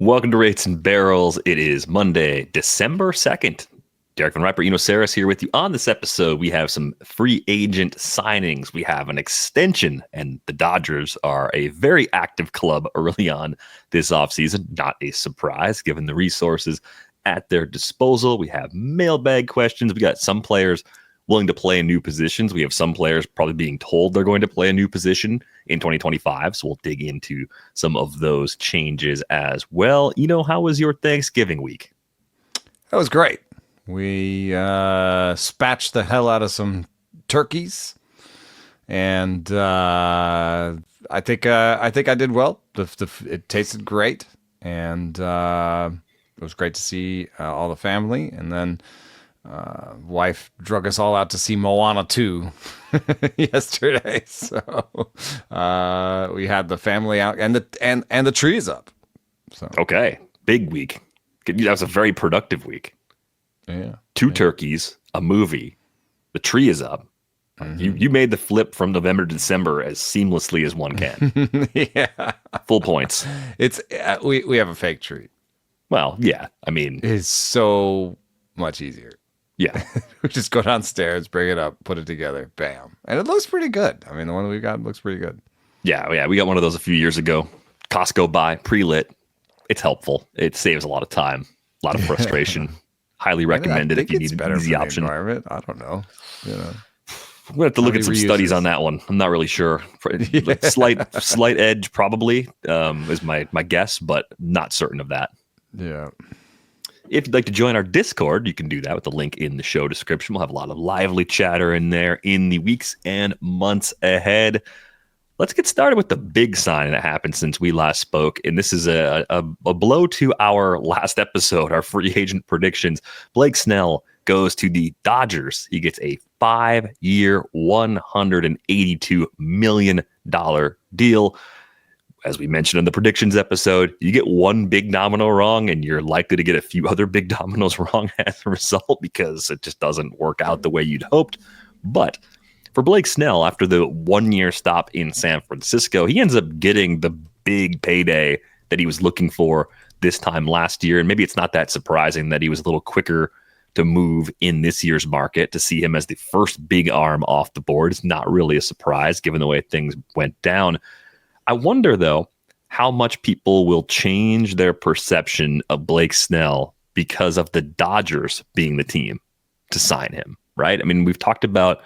Welcome to Rates and Barrels. It is Monday, December 2nd. Derek VanRiper, Eno Sarris here with you. On this episode, we have some free agent signings. We have an extension, and the Dodgers are a very active club early on this offseason. Not a surprise, given the resources at their disposal. We have mailbag questions. We got some players willing to play in new positions. We have some players probably being told they're going to play a new position in 2025. So we'll dig into some of those changes as well. How was your Thanksgiving week? That was great. We spatched the hell out of some turkeys, and I think I did well. It tasted great, and it was great to see all the family. And then wife drug us all out to see Moana 2 yesterday. So we had the family out, and the tree is up. So okay, big week. That was a very productive week. Yeah, 2 turkeys, a movie, the tree is up. Mm-hmm. You made the flip from November to December as seamlessly as one can. Yeah, full points. It's we have a fake tree. Well, yeah, I mean, it's so much easier. Yeah, we just go downstairs, bring it up, put it together, bam, and it looks pretty good. I mean, the one we got looks pretty good. Yeah, we got one of those a few years ago. Costco buy, pre-lit. It's helpful. It saves a lot of time, a lot of frustration. Highly recommended if you need an easy option. I don't know. We're gonna have to look at some studies on that one. I'm not really sure. Yeah. Slight edge probably is my guess, but not certain of that. Yeah. If you'd like to join our Discord, you can do that with the link in the show description. We'll have a lot of lively chatter in there in the weeks and months ahead. Let's get started with the big sign that happened since we last spoke. And this is a blow to our last episode, our free agent predictions. Blake Snell goes to the Dodgers. He gets a 5-year, $182 million deal. As we mentioned in the predictions episode, you get one big domino wrong and you're likely to get a few other big dominoes wrong as a result because it just doesn't work out the way you'd hoped. But for Blake Snell, after the 1-year stop in San Francisco, he ends up getting the big payday that he was looking for this time last year. And maybe it's not that surprising that he was a little quicker to move in this year's market. To see him as the first big arm off the board is not really a surprise given the way things went down. I wonder, though, how much people will change their perception of Blake Snell because of the Dodgers being the team to sign him, right? I mean, we've talked about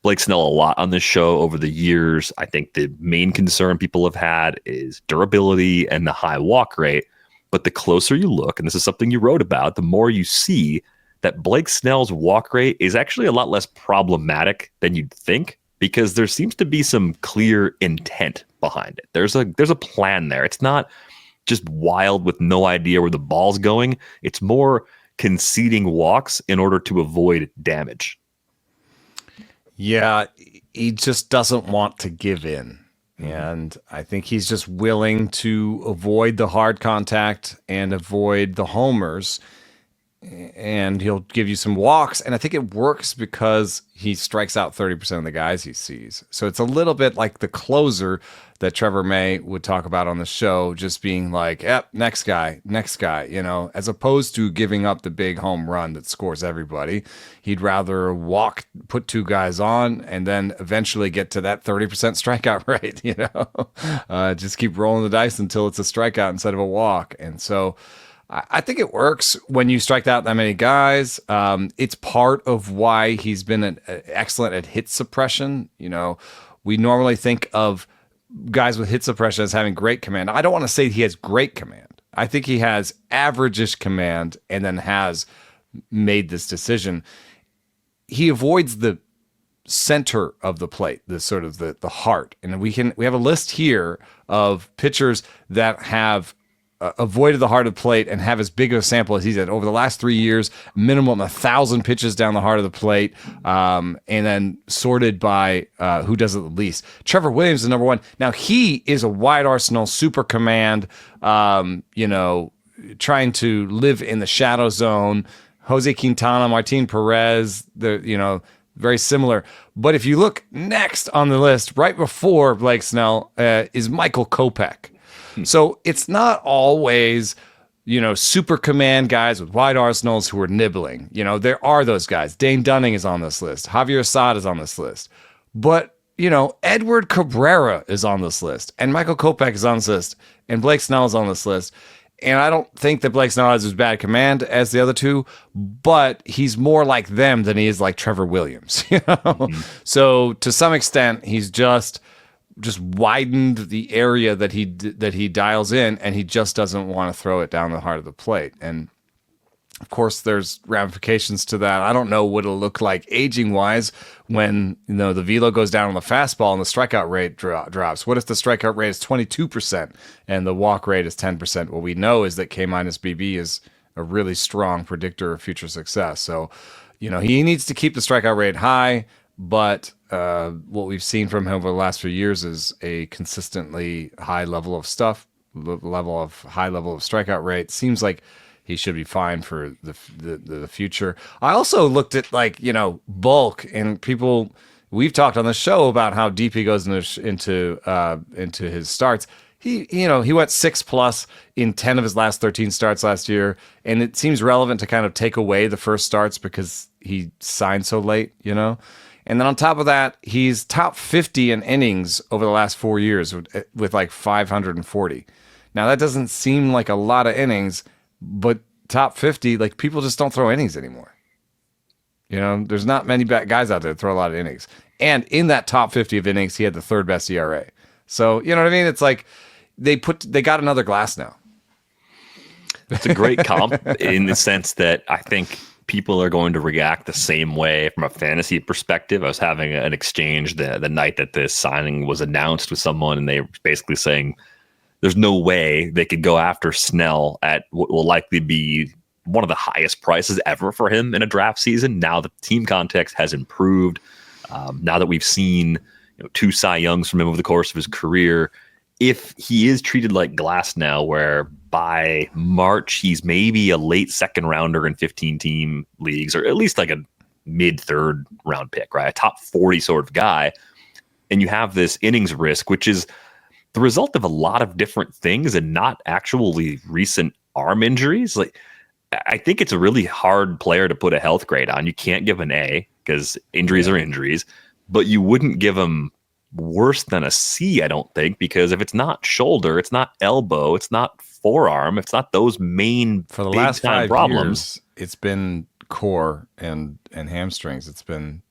Blake Snell a lot on this show over the years. I think the main concern people have had is durability and the high walk rate. But the closer you look, and this is something you wrote about, the more you see that Blake Snell's walk rate is actually a lot less problematic than you'd think, because there seems to be some clear intent behind it. There's a plan there. It's not just wild with no idea where the ball's going. It's more conceding walks in order to avoid damage. Yeah, he just doesn't want to give in. And I think he's just willing to avoid the hard contact and avoid the homers. And he'll give you some walks. And I think it works because he strikes out 30% of the guys he sees. So it's a little bit like the closer that Trevor May would talk about on the show, just being like, yep, next guy, as opposed to giving up the big home run that scores everybody. He'd rather walk, put 2 guys on, and then eventually get to that 30% strikeout rate, just keep rolling the dice until it's a strikeout instead of a walk. And so I think it works when you strike out that many guys. It's part of why he's been excellent at hit suppression. We normally think of guys with hit suppression as having great command. I don't want to say he has great command. I think he has average-ish command and then has made this decision. He avoids the center of the plate, the sort of the heart. And we have a list here of pitchers that have avoided the heart of the plate and have as big of a sample as he's had over the last 3 years, minimum 1,000 pitches down the heart of the plate, and then sorted by who does it the least. Trevor Williams is number 1. Now, he is a wide arsenal, super command, trying to live in the shadow zone. Jose Quintana, Martin Perez, very similar. But if you look next on the list, right before Blake Snell, is Michael Kopech. So it's not always, super command guys with wide arsenals who are nibbling. There are those guys. Dane Dunning is on this list. Javier Assad is on this list. But, Edward Cabrera is on this list. And Michael Kopech is on this list. And Blake Snell is on this list. And I don't think that Blake Snell has as bad command as the other two, but he's more like them than he is like Trevor Williams. So to some extent, he's just widened the area that he dials in, and he just doesn't want to throw it down the heart of the plate. And of course, there's ramifications to that. I don't know what it'll look like aging-wise when the velo goes down on the fastball and the strikeout rate drops. What if the strikeout rate is 22% and the walk rate is 10%? What we know is that K-BB is a really strong predictor of future success. So, he needs to keep the strikeout rate high, but what we've seen from him over the last few years is a consistently high level of high level of strikeout rate. Seems like he should be fine for the future. I also looked at bulk, and people, we've talked on the show about how deep he goes into his starts. He went 6+ in 10 of his last 13 starts last year, and it seems relevant to kind of take away the first starts because he signed so late, And then on top of that, he's top 50 in innings over the last 4 years with like 540. Now that doesn't seem like a lot of innings, but top 50, like, people just don't throw innings anymore. There's not many guys out there that throw a lot of innings. And in that top 50 of innings, he had the third best ERA. So, you know what I mean? It's like they got another Glass now. It's a great comp in the sense that I think people are going to react the same way from a fantasy perspective. I was having an exchange the night that this signing was announced with someone, and they were basically saying, there's no way they could go after Snell at what will likely be one of the highest prices ever for him in a draft season. Now the team context has improved. Now that we've seen 2 Cy Youngs from him over the course of his career, if he is treated like Glass now, where by March he's maybe a late second rounder in 15-team leagues, or at least like a mid-third round pick, right? A top 40 sort of guy, and you have this innings risk, which is the result of a lot of different things and not actually recent arm injuries. Like, I think it's a really hard player to put a health grade on. You can't give an A because injuries are injuries, but you wouldn't give him worse than a C, I don't think, because if it's not shoulder, it's not elbow, it's not forearm, it's not those main for the last 5 problems. Years, it's been core and hamstrings. It's been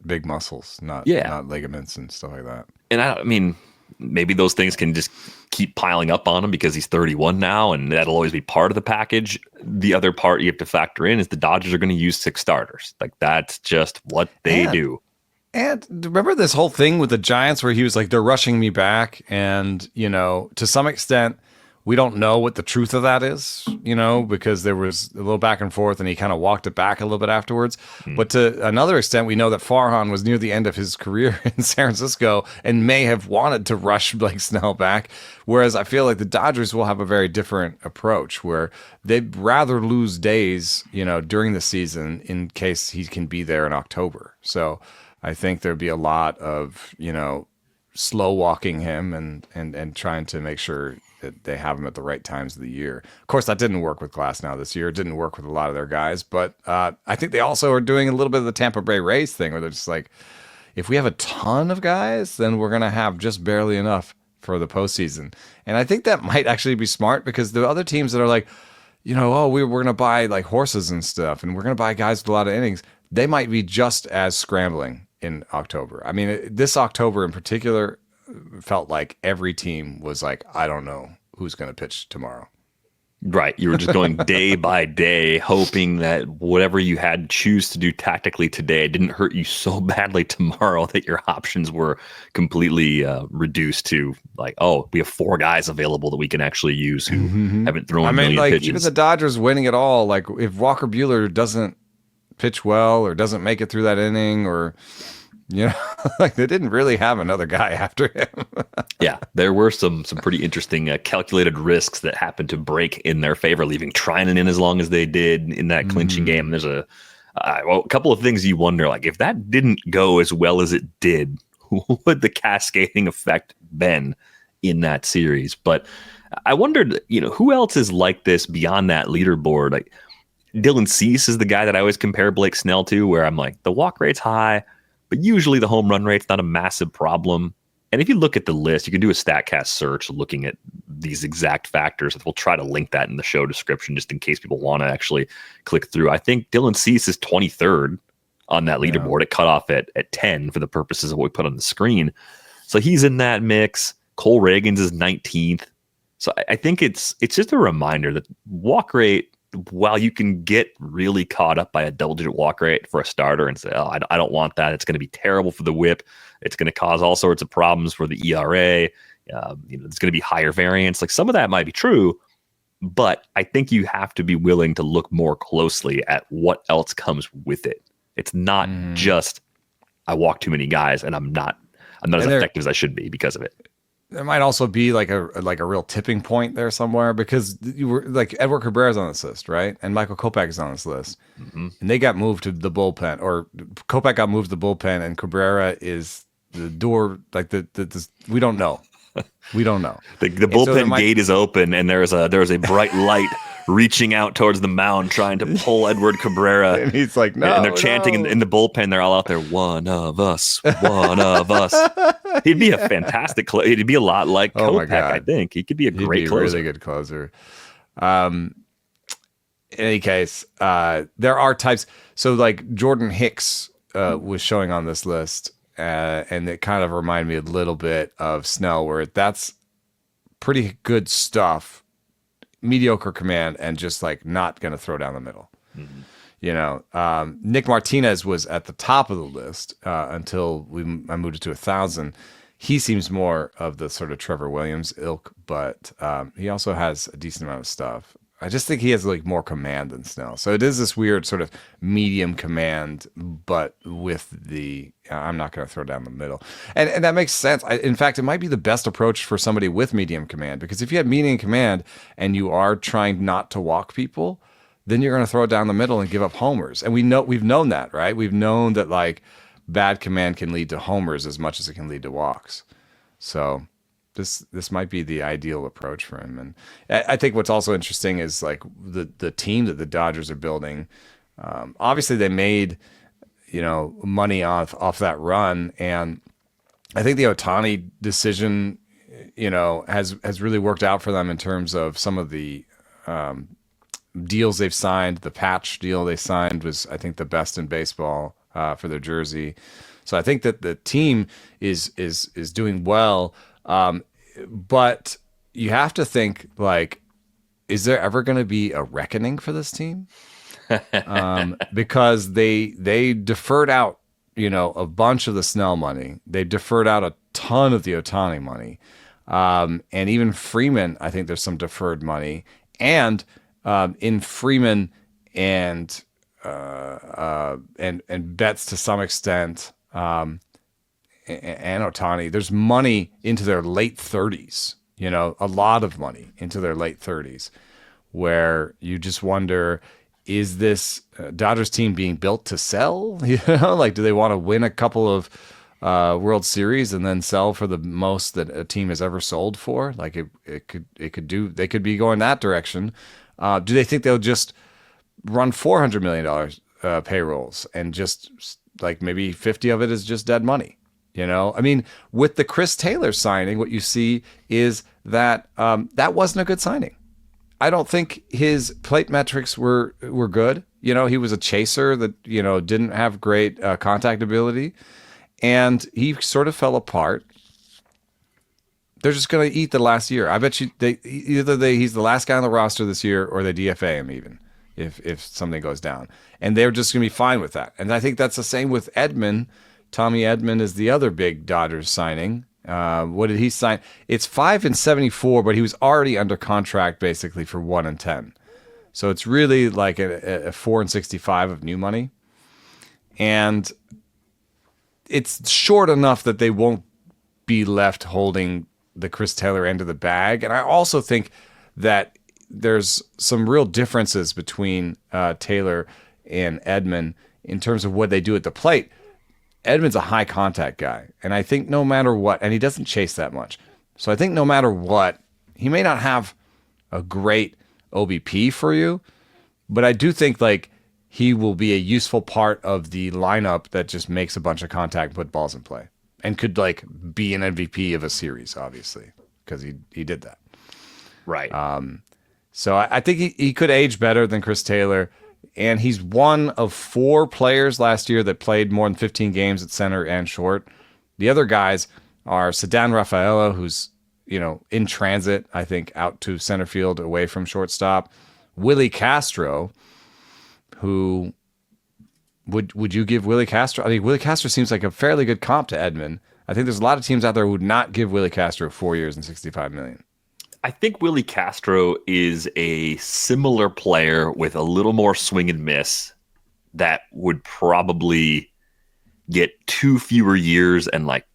big muscles, not ligaments and stuff like that. And I mean, maybe those things can just keep piling up on him because he's 31 now, and that'll always be part of the package. The other part you have to factor in is the Dodgers are going to use 6 starters. Like, that's just what they do. And remember this whole thing with the Giants where he was like, they're rushing me back. And, to some extent, we don't know what the truth of that is, because there was a little back and forth and he kind of walked it back a little bit afterwards. But to another extent, we know that Farhan was near the end of his career in San Francisco and may have wanted to rush Blake Snell back. Whereas I feel like the Dodgers will have a very different approach where they'd rather lose days, during the season in case he can be there in October. So I think there'd be a lot of, slow walking him and trying to make sure that they have him at the right times of the year. Of course, that didn't work with Glass now this year. It didn't work with a lot of their guys, but I think they also are doing a little bit of the Tampa Bay Rays thing where they're just like, if we have a ton of guys, then we're going to have just barely enough for the postseason. And I think that might actually be smart because the other teams that are like, we're going to buy like horses and stuff, and we're going to buy guys with a lot of innings, they might be just as scrambling in October. I mean, this October in particular felt like every team was like, I don't know who's going to pitch tomorrow. Right. You were just going day by day, hoping that whatever you had to choose to do tactically today didn't hurt you so badly tomorrow that your options were completely reduced to like, oh, we have 4 guys available that we can actually use who haven't thrown a million pitches. Even the Dodgers winning it all, like if Walker Buehler doesn't pitch well or doesn't make it through that inning, or like they didn't really have another guy after him. Yeah, there were some pretty interesting calculated risks that happened to break in their favor, leaving Trinan in as long as they did in that clinching game. There's a couple of things you wonder, like if that didn't go as well as it did, what would the cascading effect been in that series? But I wondered, who else is like this beyond that leaderboard? Like Dylan Cease is the guy that I always compare Blake Snell to, where I'm like, the walk rate's high, but usually the home run rate's not a massive problem. And if you look at the list, you can do a StatCast search looking at these exact factors. We'll try to link that in the show description just in case people want to actually click through. I think Dylan Cease is 23rd on that leaderboard. It cut off at 10 for the purposes of what we put on the screen. So he's in that mix. Cole Reagans is 19th. So I think it's just a reminder that walk rate, while you can get really caught up by a double-digit walk rate for a starter and say, oh, I don't want that. It's going to be terrible for the whip. It's going to cause all sorts of problems for the ERA. It's going to be higher variance. Like some of that might be true, but I think you have to be willing to look more closely at what else comes with it. It's not just I walk too many guys and I'm not as effective as I should be because of it. There might also be like a real tipping point there somewhere, because you were like Edward Cabrera's on this list, right? And Michael Kopech is on this list, and they got moved to the bullpen, or Kopech got moved to the bullpen, and Cabrera is the door. Like we don't know. We don't know. The bullpen gate is open, and there's a bright light reaching out towards the mound, trying to pull Edward Cabrera. And he's like, no. And they're chanting in the bullpen. They're all out there, one of us, one of us. He'd be a fantastic he'd be a lot like Kopech, I think. He could be a great closer. Really good closer. In any case, there are types. So like Jordan Hicks was showing on this list, and it kind of reminded me a little bit of Snell, where that's pretty good stuff, mediocre command, and just like not going to throw down the middle. Nick Martinez was at the top of the list until I moved it to 1,000. He seems more of the sort of Trevor Williams ilk, but he also has a decent amount of stuff. I just think he has like more command than Snell. So it is this weird sort of medium command, but with the I'm not going to throw down the middle. And that makes sense. In fact, it might be the best approach for somebody with medium command, because if you have medium command and you are trying not to walk people, then you're going to throw it down the middle and give up homers. And we've known that, right? We've known that like bad command can lead to homers as much as it can lead to walks. So this might be the ideal approach for him. And I think what's also interesting is like the team that the Dodgers are building. Obviously they made, money off that run. And I think the Ohtani decision, has really worked out for them in terms of some of the deals they've signed. The patch deal they signed was, I think, the best in baseball for their jersey. So I think that the team is doing well. But you have to think, like, is there ever going to be a reckoning for this team? Because they deferred out, a bunch of the Snell money. They deferred out a ton of the Ohtani money. And even Freeman, I think there's some deferred money. And in Freeman and Betts to some extent, and Ohtani, there's money into their late 30s, a lot of money into their late 30s, where you just wonder, is this Dodgers team being built to sell? Like, do they want to win a couple of World Series and then sell for the most that a team has ever sold for? Like they could be going that direction. Do they think they'll just run $400 million payrolls and just like maybe 50 of it is just dead money? I mean, with the Chris Taylor signing, what you see is that that wasn't a good signing. I don't think his plate metrics were good. He was a chaser that, didn't have great contact ability, and he sort of fell apart. They're just going to eat the last year. I bet you he's the last guy on the roster this year, or they DFA him even if something goes down. And they're just going to be fine with that. And I think that's the same with Edman. Tommy Edman is the other big Dodgers signing. What did he sign? It's 5-74, but he was already under contract basically for 1-10. So it's really like a 4-65 of new money. And it's short enough that they won't be left holding the Chris Taylor end of the bag. And I also think that there's some real differences between Taylor and Edman in terms of what they do at the plate. Edman's a high contact guy. And I think no matter what, and he doesn't chase that much. So I think no matter what, he may not have a great OBP for you, but I do think like he will be a useful part of the lineup that just makes a bunch of contact and put balls in play, and could like be an MVP of a series, obviously, because he did that. Right. So I think he could age better than Chris Taylor. And he's one of 4 players last year that played more than 15 games at center and short. The other guys are Sedan Rafaela, who's, in transit, I think, out to center field away from shortstop. Willie Castro, who would you give Willie Castro? I mean, Willie Castro seems like a fairly good comp to Edman. I think there's a lot of teams out there who would not give Willie Castro 4 years and $65 million. I think Willie Castro is a similar player with a little more swing and miss that would probably get 2 fewer years and like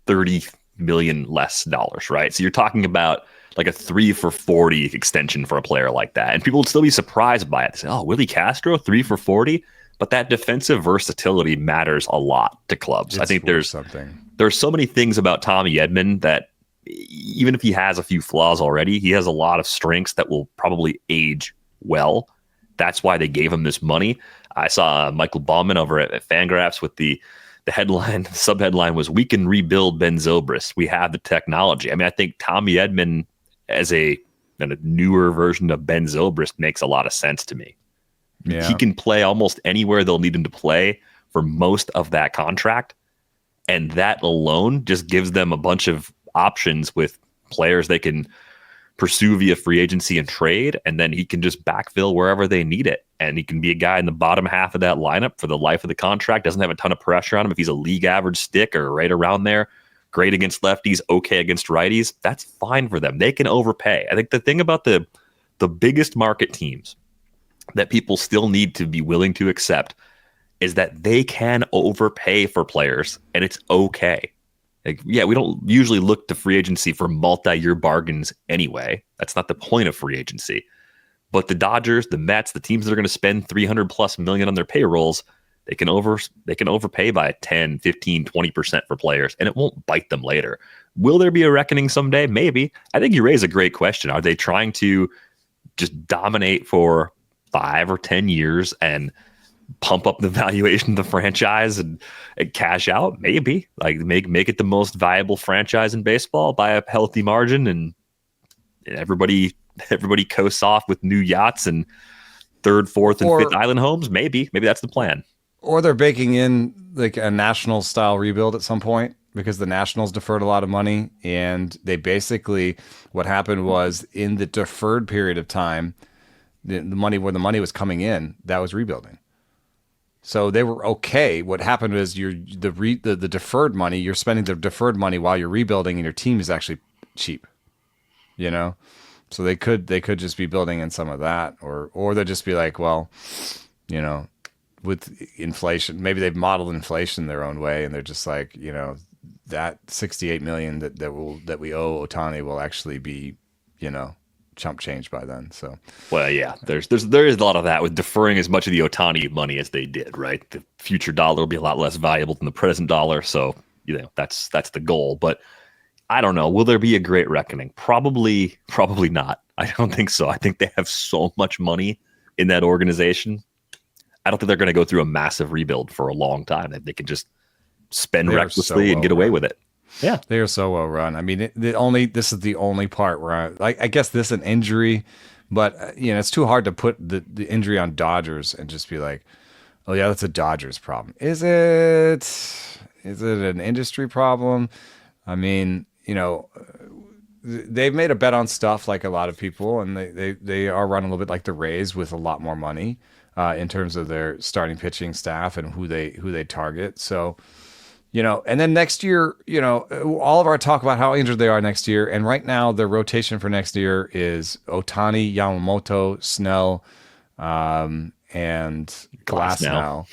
$30 million less dollars, right? So you're talking about like a 3 for $40 extension for a player like that. And people would still be surprised by it. They say, oh, Willie Castro, 3 for $40? But that defensive versatility matters a lot to clubs. I think there's so many things about Tommy Edman that even if he has a few flaws already, he has a lot of strengths that will probably age well. That's why they gave him this money. I saw Michael Baumann over at Fangraphs with the headline, the subheadline was, "We can rebuild Ben Zobrist. We have the technology." I mean, I think Tommy Edman as a newer version of Ben Zobrist makes a lot of sense to me. Yeah. He can play almost anywhere they'll need him to play for most of that contract. And that alone just gives them a bunch of options with players they can pursue via free agency and trade, and then he can just backfill wherever they need it. And he can be a guy in the bottom half of that lineup for the life of the contract, doesn't have a ton of pressure on him. If he's a league average stick or right around there, great against lefties, okay against righties, that's fine for them. They can overpay. I think the thing about the biggest market teams that people still need to be willing to accept is that they can overpay for players, and it's okay. Like, yeah, we don't usually look to free agency for multi-year bargains anyway. That's not the point of free agency. But the Dodgers, the Mets, the teams that are going to spend $300+ million on their payrolls, they can overpay by 10, 15, 20% for players, and it won't bite them later. Will there be a reckoning someday? Maybe. I think you raise a great question. Are they trying to just dominate for 5 or 10 years and pump up the valuation of the franchise and cash out? Maybe. Like make it the most viable franchise in baseball by a healthy margin, and everybody coasts off with new yachts and 3rd, 4th, and 5th island homes. Maybe that's the plan. Or they're baking in like a national style rebuild at some point, because the Nationals deferred a lot of money, and they basically, what happened was in the deferred period of time, the money where the money was coming in, that was rebuilding. So they were okay. What happened is the deferred money, you're spending the deferred money while you're rebuilding, and your team is actually cheap. So they could just be building in some of that, or they'll just be like, well, with inflation, maybe they've modeled inflation their own way, and they're just like, that $68 million that we owe Ohtani will actually be, chump change by then. So, well, yeah, there is a lot of that with deferring as much of the Ohtani money as they did, right? The future dollar will be a lot less valuable than the present dollar. So, that's the goal. But I don't know. Will there be a great reckoning? Probably not. I don't think so. I think they have so much money in that organization. I don't think they're going to go through a massive rebuild for a long time. They can just spend recklessly and get away with it. Yeah, they are so well run. I mean, this is the only part where I guess this is an injury, but it's too hard to put the injury on Dodgers and just be like, oh yeah, that's a Dodgers problem. Is it an industry problem? I mean, they've made a bet on stuff like a lot of people, and they are run a little bit like the Rays with a lot more money in terms of their starting pitching staff and who they target. So. And then next year, all of our talk about how injured they are next year. And right now, their rotation for next year is Ohtani, Yamamoto, Snell, and Glasnow.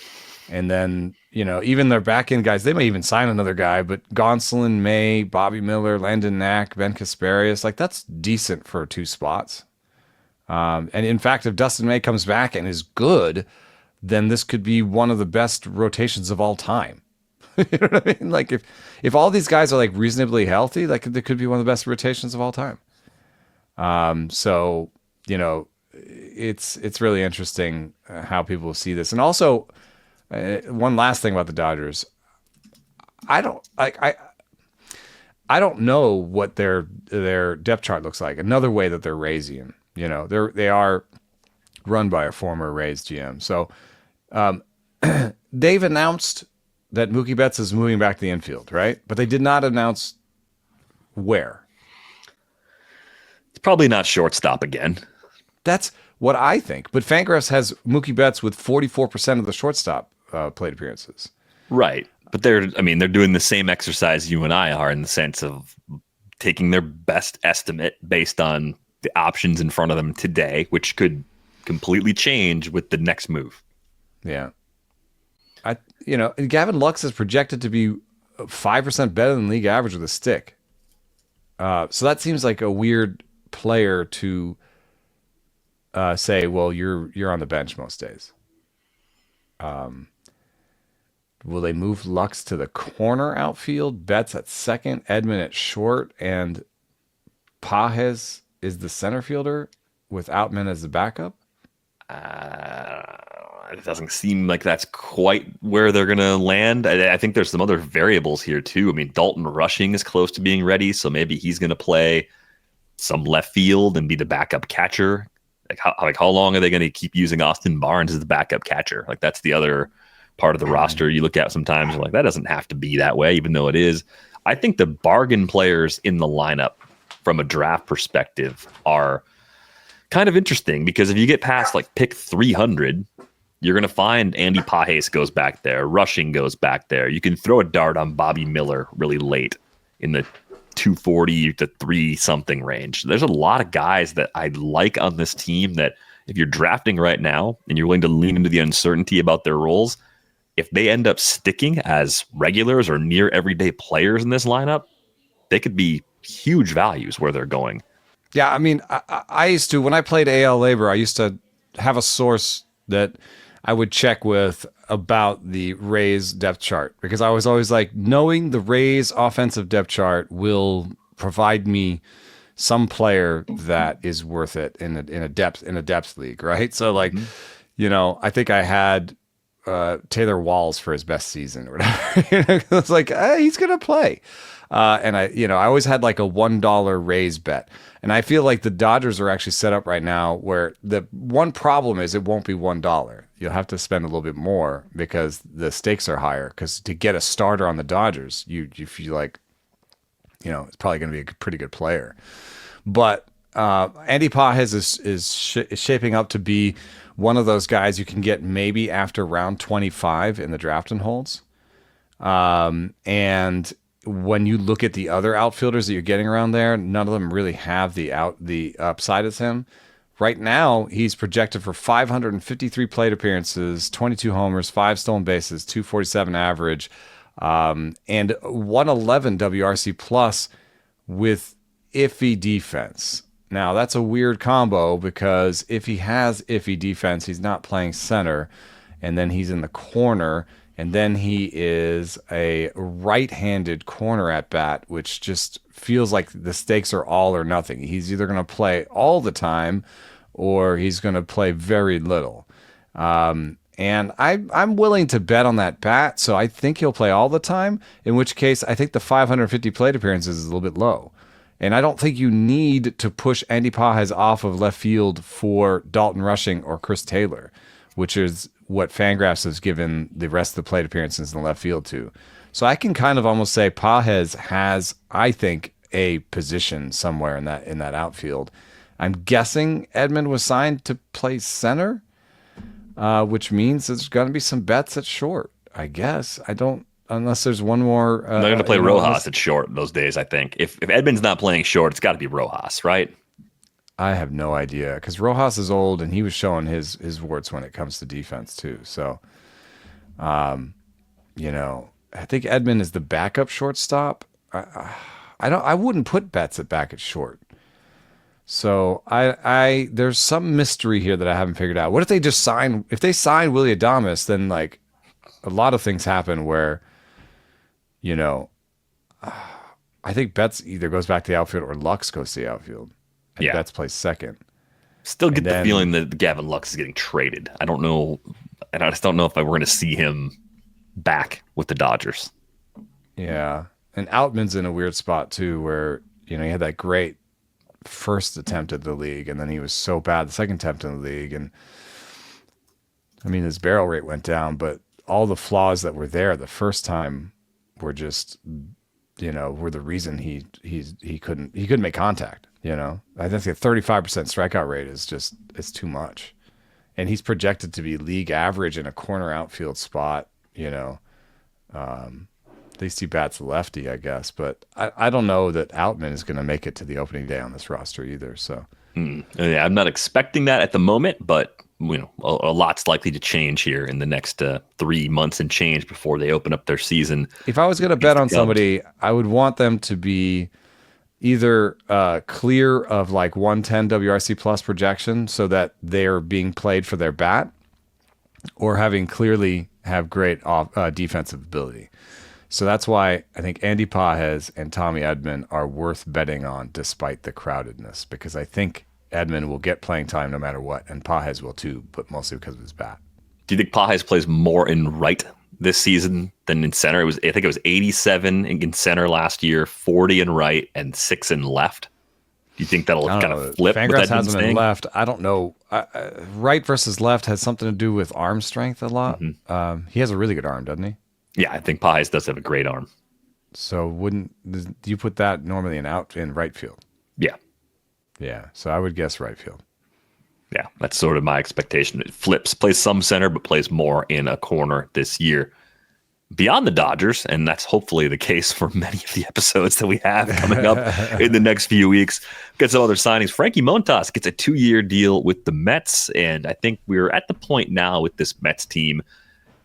And then, even their back end guys, they may even sign another guy, but Gonsolin, May, Bobby Miller, Landon Knack, Ben Kasparius, like that's decent for 2 spots. And in fact, if Dustin May comes back and is good, then this could be one of the best rotations of all time. You know what I mean? Like if all these guys are like reasonably healthy, like they could be one of the best rotations of all time. So, it's really interesting how people see this. And also, one last thing about the Dodgers, I don't like I don't know what their depth chart looks like. Another way that they're Raisian, they are run by a former Rays GM. So they've announced that Mookie Betts is moving back to the infield, right? But they did not announce where. It's probably not shortstop again. That's what I think. But Fangraphs has Mookie Betts with 44% of the shortstop plate appearances. Right. But they're doing the same exercise you and I are, in the sense of taking their best estimate based on the options in front of them today, which could completely change with the next move. Yeah. Gavin Lux is projected to be 5% better than league average with a stick. So that seems like a weird player to say, well, you're on the bench most days. Will they move Lux to the corner outfield? Betts at second, Edman at short, and Pages is the center fielder with Outman as the backup? It doesn't seem like that's quite where they're going to land. I think there's some other variables here, too. I mean, Dalton Rushing is close to being ready, so maybe he's going to play some left field and be the backup catcher. How long are they going to keep using Austin Barnes as the backup catcher? Like, that's the other part of the roster you look at sometimes. You're like, that doesn't have to be that way, even though it is. I think the bargain players in the lineup from a draft perspective are kind of interesting, because if you get past like pick 300, you're going to find Andy Pages goes back there. Rushing goes back there. You can throw a dart on Bobby Miller really late in the 240 to 3-something range. There's a lot of guys that I like on this team that if you're drafting right now and you're willing to lean into the uncertainty about their roles, if they end up sticking as regulars or near everyday players in this lineup, they could be huge values where they're going. Yeah, I mean, I used to, when I played AL Labor, I used to have a source that I would check with about the Rays depth chart, because I was always like, knowing the Rays offensive depth chart will provide me some player that is worth it in a depth league, right? So like, I think I had Taylor Walls for his best season or whatever. I was like, he's gonna play. And I always had like a $1 Rays bet. And I feel like the Dodgers are actually set up right now where the one problem is it won't be $1. You'll have to spend a little bit more because the stakes are higher. Because to get a starter on the Dodgers, you feel like, it's probably going to be a pretty good player. But Andy Pages is shaping up to be one of those guys you can get maybe after round 25 in the draft and holds. And when you look at the other outfielders that you're getting around there, none of them really have the upside as him. Right now, he's projected for 553 plate appearances, 22 homers, 5 stolen bases, 247 average, and 111 WRC plus with iffy defense. Now, that's a weird combo because if he has iffy defense, he's not playing center, and then he's in the corner, and then he is a right-handed corner at bat, which just feels like the stakes are all or nothing. He's either going to play all the time or he's going to play very little. And I'm willing to bet on that bat, so I think he'll play all the time, in which case I think the 550 plate appearances is a little bit low. And I don't think you need to push Andy Pages off of left field for Dalton Rushing or Chris Taylor, which is what Fangraphs has given the rest of the plate appearances in the left field to. So I can kind of almost say Pages has, I think, a position somewhere in that outfield. I'm guessing Edman was signed to play center, which means there's going to be some bets at short, I guess. I don't, unless there's one more. They're going to play Rojas at short those days, I think. If Edman's not playing short, it's got to be Rojas, right? I have no idea, because Rojas is old and he was showing his warts when it comes to defense too. So, I think Edman is the backup shortstop. I wouldn't put bets at back at short. So there's some mystery here that I haven't figured out. What if they just sign? If they sign Willy Adames, then like a lot of things happen where, I think Betts either goes back to the outfield or Lux goes to the outfield. and Yeah. Betts plays second. Still get And the then- feeling that Gavin Lux is getting traded. I don't know. And I just don't know if we're going to see him back with the Dodgers. Yeah. And Outman's in a weird spot too, where, he had that great first attempt at the league, and then he was so bad the second attempt in the league. And I mean, his barrel rate went down, but all the flaws that were there the first time were just, were the reason he couldn't make contact. I think a 35% strikeout rate is it's too much. And he's projected to be league average in a corner outfield spot, at least he bats lefty, I guess. But I don't know that Outman is going to make it to the opening day on this roster either. So Yeah, I'm not expecting that at the moment, but a lot's likely to change here in the next 3 months and change before they open up their season. if I was going to bet on somebody, I would want them to be either clear of like 110 WRC plus projection so that they're being played for their bat, or having clearly have great defensive ability. So that's why I think Andy Pages and Tommy Edman are worth betting on despite the crowdedness, because I think Edman will get playing time no matter what, and Pages will too, but mostly because of his bat. Do you think Pages plays more in right this season than in center? I think it was 87 in center last year, 40 in right, and 6 in left. Do you think that'll kind of flip? Fangraphs has him in left. I don't know. Right versus left has something to do with arm strength a lot. Mm-hmm. He has a really good arm, doesn't he? Yeah, I think Pages does have a great arm. So do you put that normally in right field? Yeah. Yeah. So I would guess right field. Yeah, that's sort of my expectation. It flips, plays some center, but plays more in a corner this year. Beyond the Dodgers, and that's hopefully the case for many of the episodes that we have coming up in the next few weeks. Get some other signings. Frankie Montas gets a 2-year deal with the Mets, and I think we're at the point now with this Mets team.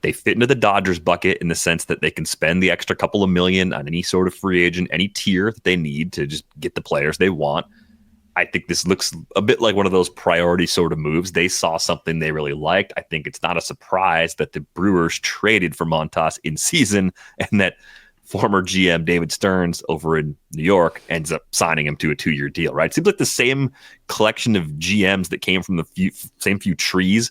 They fit into the Dodgers bucket in the sense that they can spend the extra couple of million on any sort of free agent, any tier that they need to just get the players they want. I think this looks a bit like one of those priority sort of moves. They saw something they really liked. I think it's not a surprise that the Brewers traded for Montas in season, and that former GM David Stearns over in New York ends up signing him to a 2-year deal, right? It seems like the same collection of GMs that came from the same few trees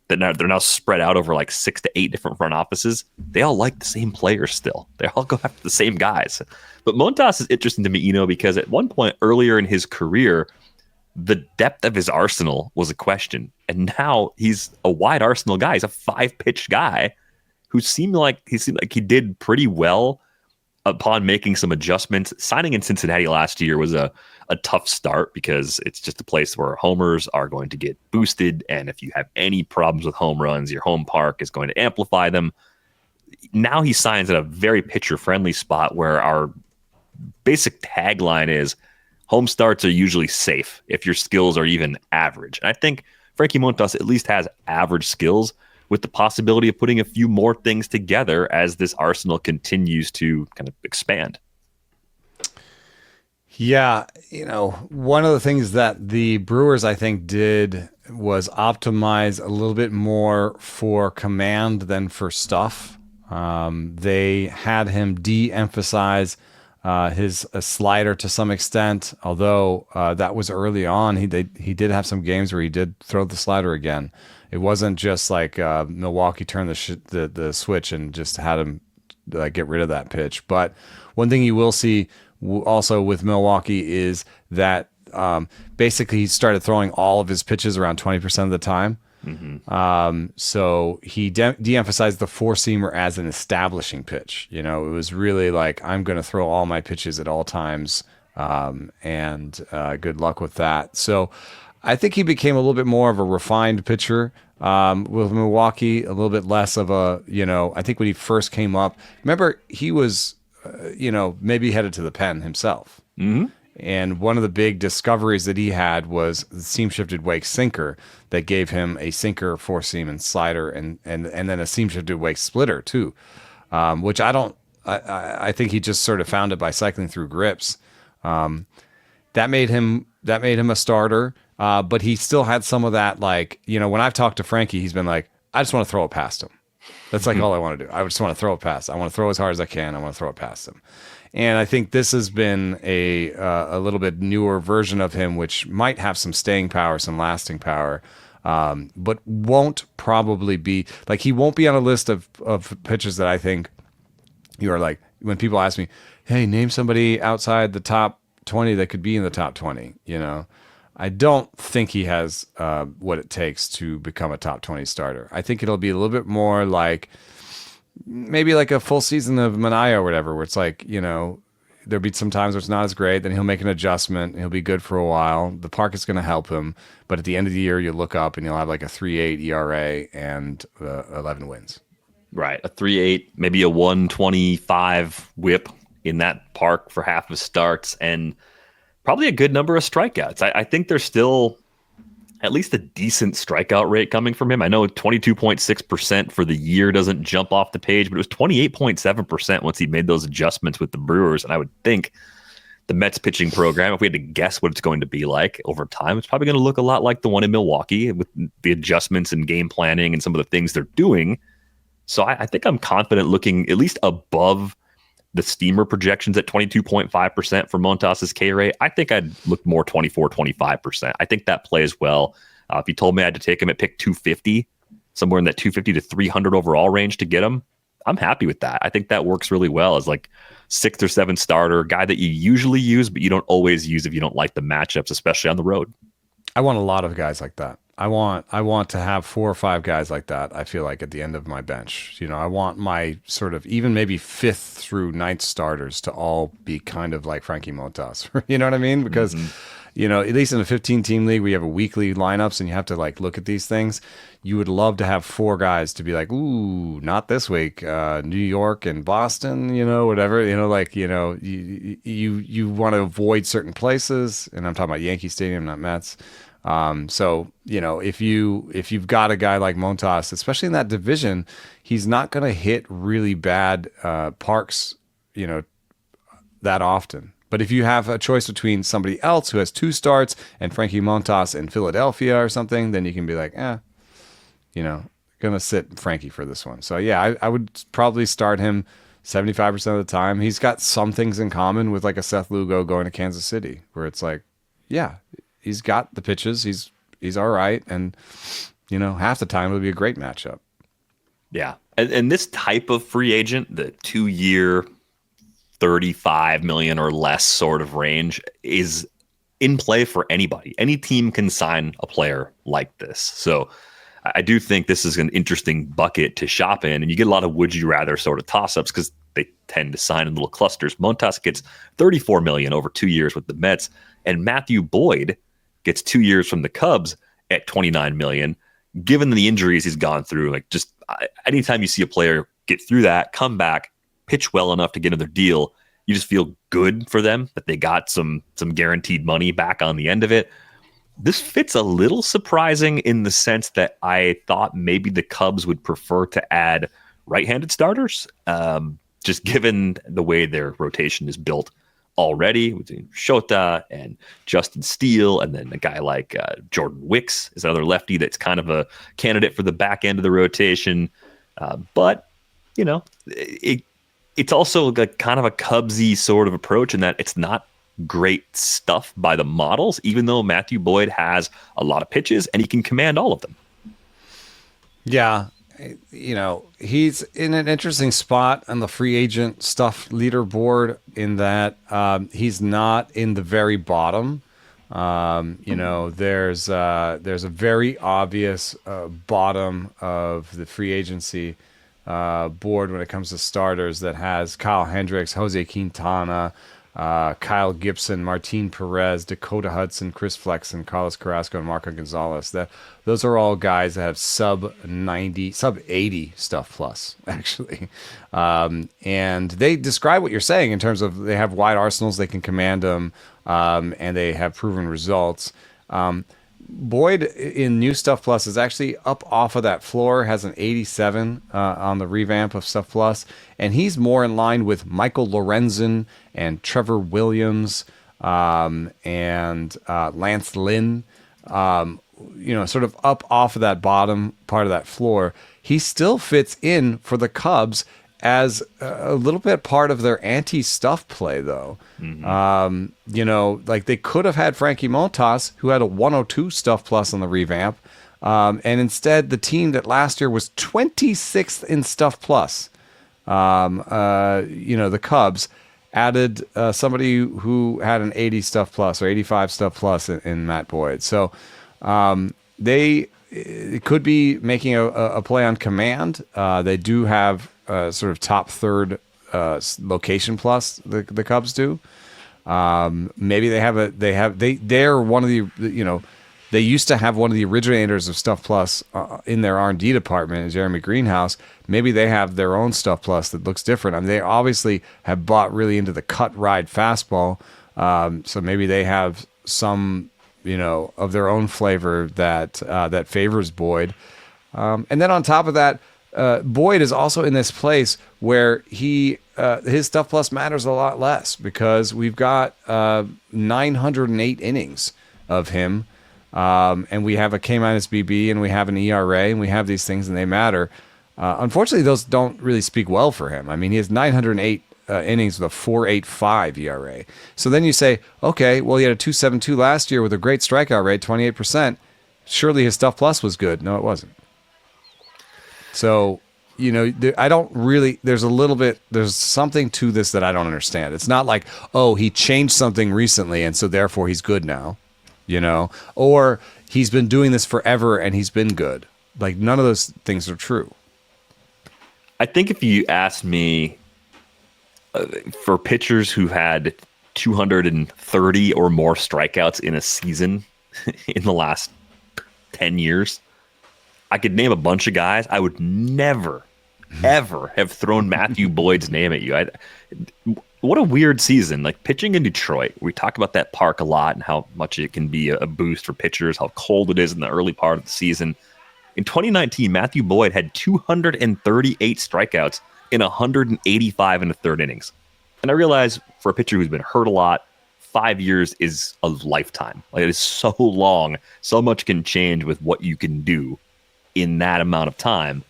that they're now spread out over like 6 to 8 different front offices. They all like the same players still. They all go after the same guys. But Montas is interesting to me, because at one point earlier in his career, the depth of his arsenal was a question. And now he's a wide arsenal guy. He's a 5-pitch guy who seemed like he did pretty well upon making some adjustments. Signing in Cincinnati last year was a tough start because it's just a place where homers are going to get boosted. And if you have any problems with home runs, your home park is going to amplify them. Now he signs at a very pitcher-friendly spot where our basic tagline is home starts are usually safe if your skills are even average. And I think Frankie Montas at least has average skills, with the possibility of putting a few more things together as this arsenal continues to kind of expand. Yeah, one of the things that the Brewers, I think, did was optimize a little bit more for command than for stuff. They had him de-emphasize his slider to some extent, although that was early on. He did have some games where he did throw the slider again. It wasn't just like Milwaukee turned the switch and just had him get rid of that pitch. But one thing you will see also with Milwaukee is that basically he started throwing all of his pitches around 20% of the time. Mm-hmm. So he de-emphasized the 4-seamer as an establishing pitch. It was really like, I'm going to throw all my pitches at all times, and good luck with that. So I think he became a little bit more of a refined pitcher with Milwaukee, a little bit less of a, I think when he first came up, remember he was, maybe headed to the pen himself. Mm-hmm. And one of the big discoveries that he had was the seam-shifted wake sinker that gave him a sinker, 4-seam, and slider, and then a seam-shifted wake splitter too, which I think he just sort of found it by cycling through grips. That made him a starter, but he still had some of that, when I've talked to Frankie, he's been like, I just want to throw it past him. That's like all I want to do. I just want to throw it past. I want to throw as hard as I can. I want to throw it past him. And I think this has been a little bit newer version of him, which might have some staying power, some lasting power, but won't probably be like he won't be on a list of pitchers that I think you are like when people ask me, "Hey, name somebody outside the top 20 that could be in the top 20." I don't think he has what it takes to become a top 20 starter. I think it'll be a little bit more like maybe like a full season of Manaea or whatever, where it's like, there'll be some times where it's not as great. Then he'll make an adjustment. And he'll be good for a while. The park is going to help him. But at the end of the year, you'll look up and you'll have like a 3.8 ERA and 11 wins. Right. A 3.8, maybe a 125 whip in that park for half of starts, and probably a good number of strikeouts. I think there's still at least a decent strikeout rate coming from him. I know 22.6% for the year doesn't jump off the page, but it was 28.7% once he made those adjustments with the Brewers. And I would think the Mets pitching program, if we had to guess what it's going to be like over time, it's probably going to look a lot like the one in Milwaukee with the adjustments and game planning and some of the things they're doing. So I think I'm confident looking at least above the Steamer projections at 22.5% for Montas's K rate. I think I'd look more 24, 25%. I think that plays well. If you told me I had to take him at pick 250, somewhere in that 250 to 300 overall range to get him, I'm happy with that. I think that works really well as like 6th or 7th starter, guy that you usually use, but you don't always use if you don't like the matchups, especially on the road. I want a lot of guys like that. I want to have 4 or 5 guys like that. I feel like at the end of my bench, I want my sort of even maybe 5th through 9th starters to all be kind of like Frankie Montas. You know what I mean? Because, at least in a 15-team league, we have a weekly lineups and you have to like look at these things. You would love to have 4 guys to be like, ooh, not this week. New York and Boston, whatever. You want to avoid certain places, and I'm talking about Yankee Stadium, not Mets. So if you've got a guy like Montas, especially in that division, he's not going to hit really bad parks, that often. But if you have a choice between somebody else who has 2 starts and Frankie Montas in Philadelphia or something, then you can be like, gonna sit Frankie for this one. So yeah, I would probably start him 75% of the time. He's got some things in common with like a Seth Lugo going to Kansas City, where it's like, yeah, he's got the pitches. He's all right. And, half the time it'll be a great matchup. Yeah. And this type of free agent, the 2-year, $35 million or less sort of range, is in play for anybody. Any team can sign a player like this. So I do think this is an interesting bucket to shop in. And you get a lot of would you rather sort of toss-ups because they tend to sign in little clusters. Montas gets $34 million over 2 years with the Mets, and Matthew Boyd gets 2 years from the Cubs at $29 million. Given the injuries he's gone through, like just anytime you see a player get through that, come back, pitch well enough to get another deal, you just feel good for them that they got some guaranteed money back on the end of it. This fits a little surprising in the sense that I thought maybe the Cubs would prefer to add right-handed starters, just given the way their rotation is built already with Shota and Justin Steele, and then a guy like Jordan Wicks is another lefty that's kind of a candidate for the back end of the rotation. But it's also kind of a Cubsy sort of approach in that it's not great stuff by the models, even though Matthew Boyd has a lot of pitches and he can command all of them. Yeah. He's in an interesting spot on the free agent stuff leaderboard in that he's not in the very bottom. There's a very obvious bottom of the free agency board when it comes to starters that has Kyle Hendricks, Jose Quintana, Kyle Gibson, Martin Perez, Dakota Hudson, Chris Flexen, Carlos Carrasco, and Marco Gonzalez. Those are all guys that have sub 80 stuff plus, actually. And they describe what you're saying in terms of they have wide arsenals, they can command them, and they have proven results. Boyd in New Stuff Plus is actually up off of that floor, has an 87 on the revamp of Stuff Plus, and he's more in line with Michael Lorenzen and Trevor Williams and Lance Lynn, sort of up off of that bottom part of that floor. He still fits in for the Cubs as a little bit part of their anti-stuff play, though. You know, like they could have had Frankie Montas, who had a 102 stuff plus on the revamp, and instead the team that last year was 26th in stuff plus, you know, the Cubs, added somebody who had an 80 stuff plus or 85 stuff plus in Matt Boyd. So they could be making a play on command. They do have sort of top third location plus, the Cubs do. Maybe they're one of the, you know, they used to have one of the originators of Stuff Plus in their R&D department, Jeremy Greenhouse. Maybe they have their own Stuff Plus that looks different. I mean, they obviously have bought really into the cut ride fastball. So maybe they have some, you know, of their own flavor that favors Boyd. And then on top of that, Boyd is also in this place where his Stuff Plus matters a lot less because we've got 908 innings of him. And we have a K-minus BB and we have an ERA and we have these things and they matter. Unfortunately, those don't really speak well for him. I mean, he has 908 innings with a 4.85 ERA. So then you say, okay, well, he had a 2.72 last year with a great strikeout rate, 28%. Surely his Stuff Plus was good. No, it wasn't. So, you know, there's something to this that I don't understand. It's not like, oh, he changed something recently and so therefore he's good now. You know, or he's been doing this forever and he's been good. Like, none of those things are true. I think if you asked me for pitchers who had 230 or more strikeouts in a season in the last 10 years, I could name a bunch of guys. I would never, ever have thrown Matthew Boyd's name at you. What a weird season. Like, pitching in Detroit, we talk about that park a lot and how much it can be a boost for pitchers, how cold it is in the early part of the season. In 2019, Matthew Boyd had 238 strikeouts in 185 in the third innings. And I realize for a pitcher who's been hurt a lot, 5 years is a lifetime. Like, it is so long. So much can change with what you can do in that amount of time.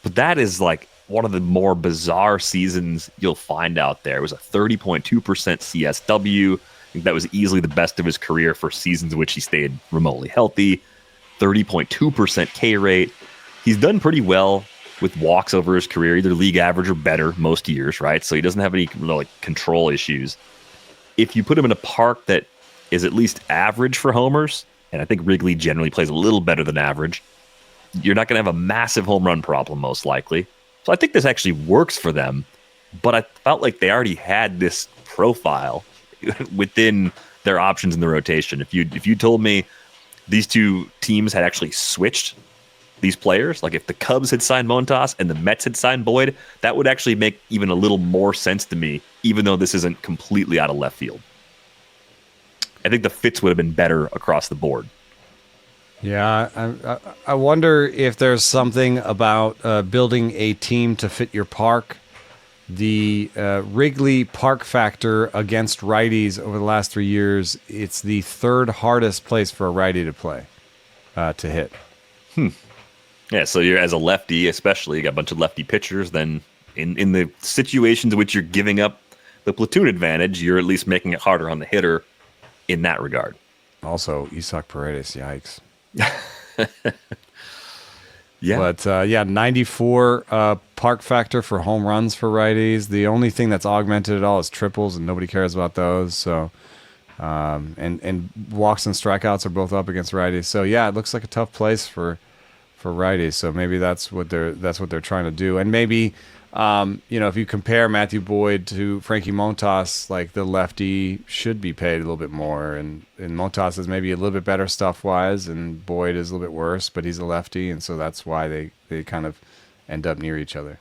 But that is like one of the more bizarre seasons you'll find out there. It was a 30.2% CSW. I think that was easily the best of his career for seasons in which he stayed remotely healthy. 30.2% K rate. He's done pretty well with walks over his career, either league average or better most years, right? So he doesn't have any control issues. If you put him in a park that is at least average for homers, and I think Wrigley generally plays a little better than average, you're not going to have a massive home run problem, most likely. So I think this actually works for them, but I felt like they already had this profile within their options in the rotation. If you told me these two teams had actually switched these players, like if the Cubs had signed Montas and the Mets had signed Boyd, that would actually make even a little more sense to me, even though this isn't completely out of left field. I think the fits would have been better across the board. Yeah, I wonder if there's something about building a team to fit your park. The Wrigley park factor against righties over the last 3 years, it's the third hardest place for a righty to play, to hit. Yeah, so you're, as a lefty especially, you got a bunch of lefty pitchers, then in the situations in which you're giving up the platoon advantage, you're at least making it harder on the hitter in that regard. Also, Isaac Paredes, yikes. Yeah. But 94 park factor for home runs for righties. The only thing that's augmented at all is triples, and nobody cares about those. So, and walks and strikeouts are both up against righties. So yeah, it looks like a tough place for righties. So maybe that's what they're trying to do. And maybe if you compare Matthew Boyd to Frankie Montas, like the lefty should be paid a little bit more, and Montas is maybe a little bit better stuff wise, and Boyd is a little bit worse, but he's a lefty, and so that's why they kind of end up near each other.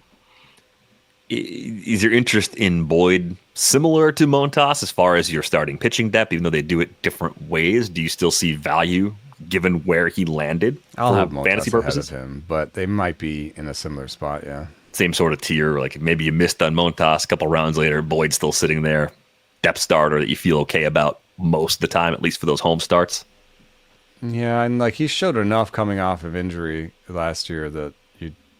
Is your interest in Boyd similar to Montas as far as your starting pitching depth, even though they do it different ways? Do you still see value given where he landed? I'll have Montas fantasy purposes ahead of him, but they might be in a similar spot. Yeah. Same sort of tier, like maybe you missed on Montas a couple rounds later, Boyd's still sitting there, depth starter that you feel okay about most of the time, at least for those home starts. Yeah, and like he showed enough coming off of injury last year that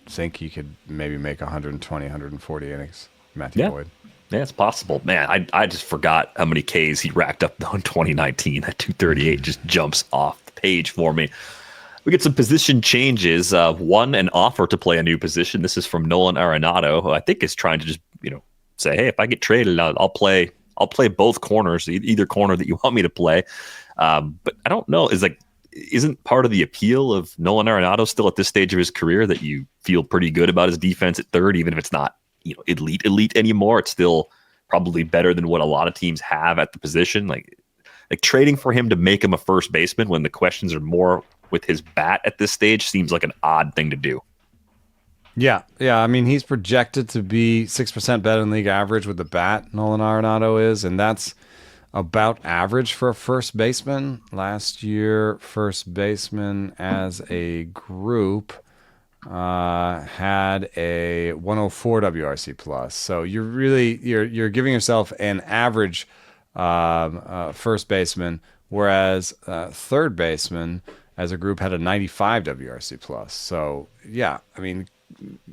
think he could maybe make 120, 140 innings. Matthew Boyd. Yeah, it's possible. Man, I just forgot how many Ks he racked up in 2019. That 238 just jumps off the page for me. We get some position changes. One, an offer to play a new position. This is from Nolan Arenado, who I think is trying to just, say, hey, if I get traded, I'll play both corners, either corner that you want me to play. But I don't know. Isn't part of the appeal of Nolan Arenado still at this stage of his career that you feel pretty good about his defense at third, even if it's not elite anymore? It's still probably better than what a lot of teams have at the position. Like trading for him to make him a first baseman when the questions are more with his bat at this stage seems like an odd thing to do. Yeah. I mean, he's projected to be 6% better than league average with the bat. Nolan Arenado is, and that's about average for a first baseman. Last year, first baseman as a group had a 104 WRC plus. So you're giving yourself an average first baseman, whereas third baseman as a group had a 95 WRC plus. So yeah, I mean,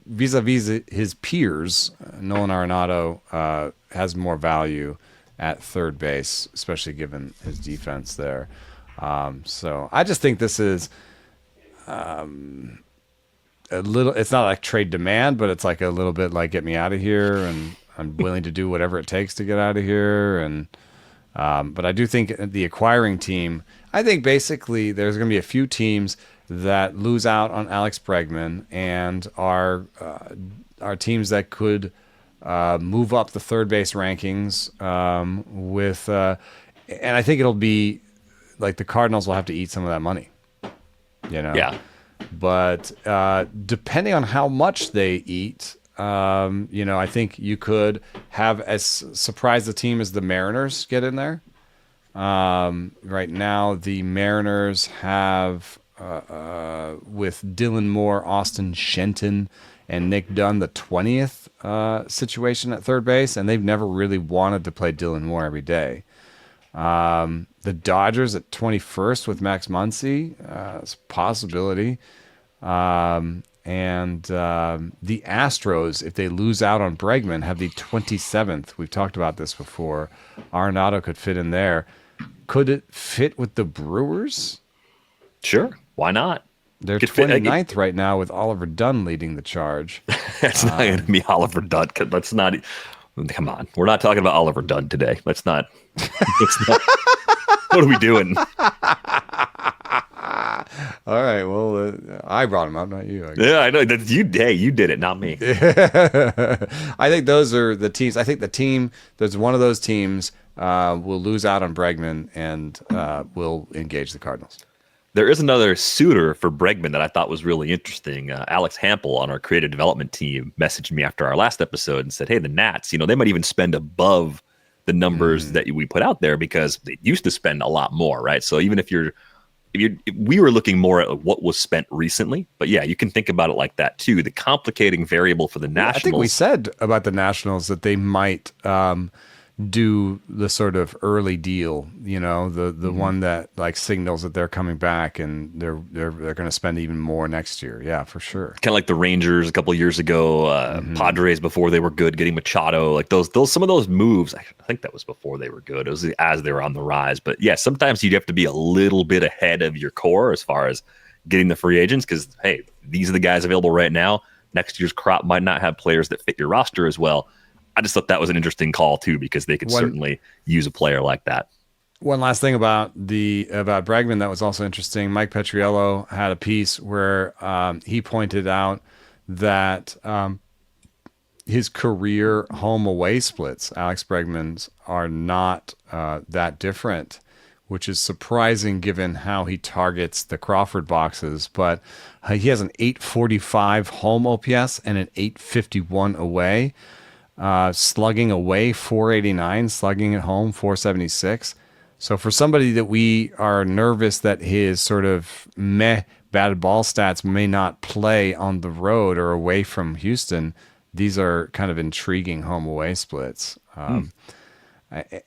vis-a-vis his peers, Nolan Arenado has more value at third base, especially given his defense there. So I just think this is a little, it's not like trade demand, but it's like a little bit like, get me out of here, and I'm willing to do whatever it takes to get out of here. And but I do think the acquiring team, I think basically there's going to be a few teams that lose out on Alex Bregman and are teams that could move up the third base rankings with, and I think it'll be like the Cardinals will have to eat some of that money, Yeah. But depending on how much they eat, I think you could have as surprised a team as the Mariners get in there. Right now, the Mariners have with Dylan Moore, Austin Shenton, and Nick Dunn the 20th situation at third base, and they've never really wanted to play Dylan Moore every day. The Dodgers at 21st with Max Muncy, it's a possibility. And the Astros, if they lose out on Bregman, have the 27th. We've talked about this before. Arenado could fit in there. Could it fit with the Brewers? Sure. Why not? They're 29th right now with Oliver Dunn leading the charge. That's not going to be Oliver Dunn. Let's not. Come on. We're not talking about Oliver Dunn today. Let's not. What are we doing? All right. Well, I brought him up, not you. Yeah, I know. That's you. Hey, you did it, not me. I think those are the teams. I think the team that's one of those teams will lose out on Bregman and will engage the Cardinals. There is another suitor for Bregman that I thought was really interesting. Alex Hampel on our creative development team messaged me after our last episode and said, hey, the Nats, they might even spend above the numbers that we put out there because they used to spend a lot more, right? So even if we were looking more at what was spent recently, but yeah, you can think about it like that too. The complicating variable for the Nationals. I think we said about the Nationals that they might do the sort of early deal, the one that like signals that they're coming back and they're going to spend even more next year. Yeah, for sure. Kind of like the Rangers a couple of years ago, Padres before they were good, getting Machado, like those some of those moves. I think that was before they were good. It was as they were on the rise. But yeah, sometimes you'd have to be a little bit ahead of your core as far as getting the free agents because hey, these are the guys available right now. Next year's crop might not have players that fit your roster as well. I just thought that was an interesting call too, because they could certainly use a player like that. One last thing about Bregman that was also interesting. Mike Petriello had a piece where he pointed out that his career home away splits, Alex Bregman's, are not that different, which is surprising given how he targets the Crawford boxes. But he has an 845 home OPS and an 851 away. Slugging away 489, slugging at home 476. So for somebody that we are nervous that his sort of batted ball stats may not play on the road or away from Houston, these are kind of intriguing home away splits.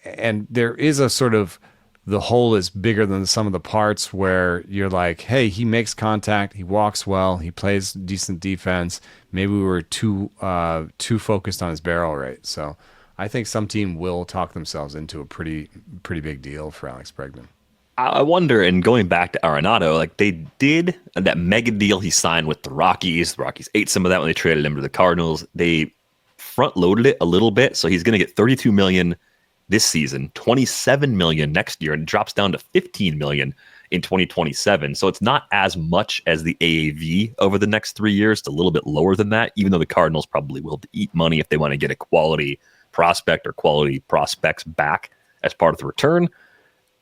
And there is a sort of the whole is bigger than the sum of the parts, where you're like, hey, he makes contact, he walks well, he plays decent defense. Maybe we were too focused on his barrel rate. So I think some team will talk themselves into a pretty big deal for Alex Bregman. I wonder, and going back to Arenado, like they did that mega deal he signed with the Rockies. The Rockies ate some of that when they traded him to the Cardinals. They front loaded it a little bit, so he's going to get $32 million this season, $27 million next year, and it drops down to $15 million in 2027. So it's not as much as the AAV over the next 3 years. It's a little bit lower than that, even though the Cardinals probably will eat money if they want to get a quality prospect or quality prospects back as part of the return.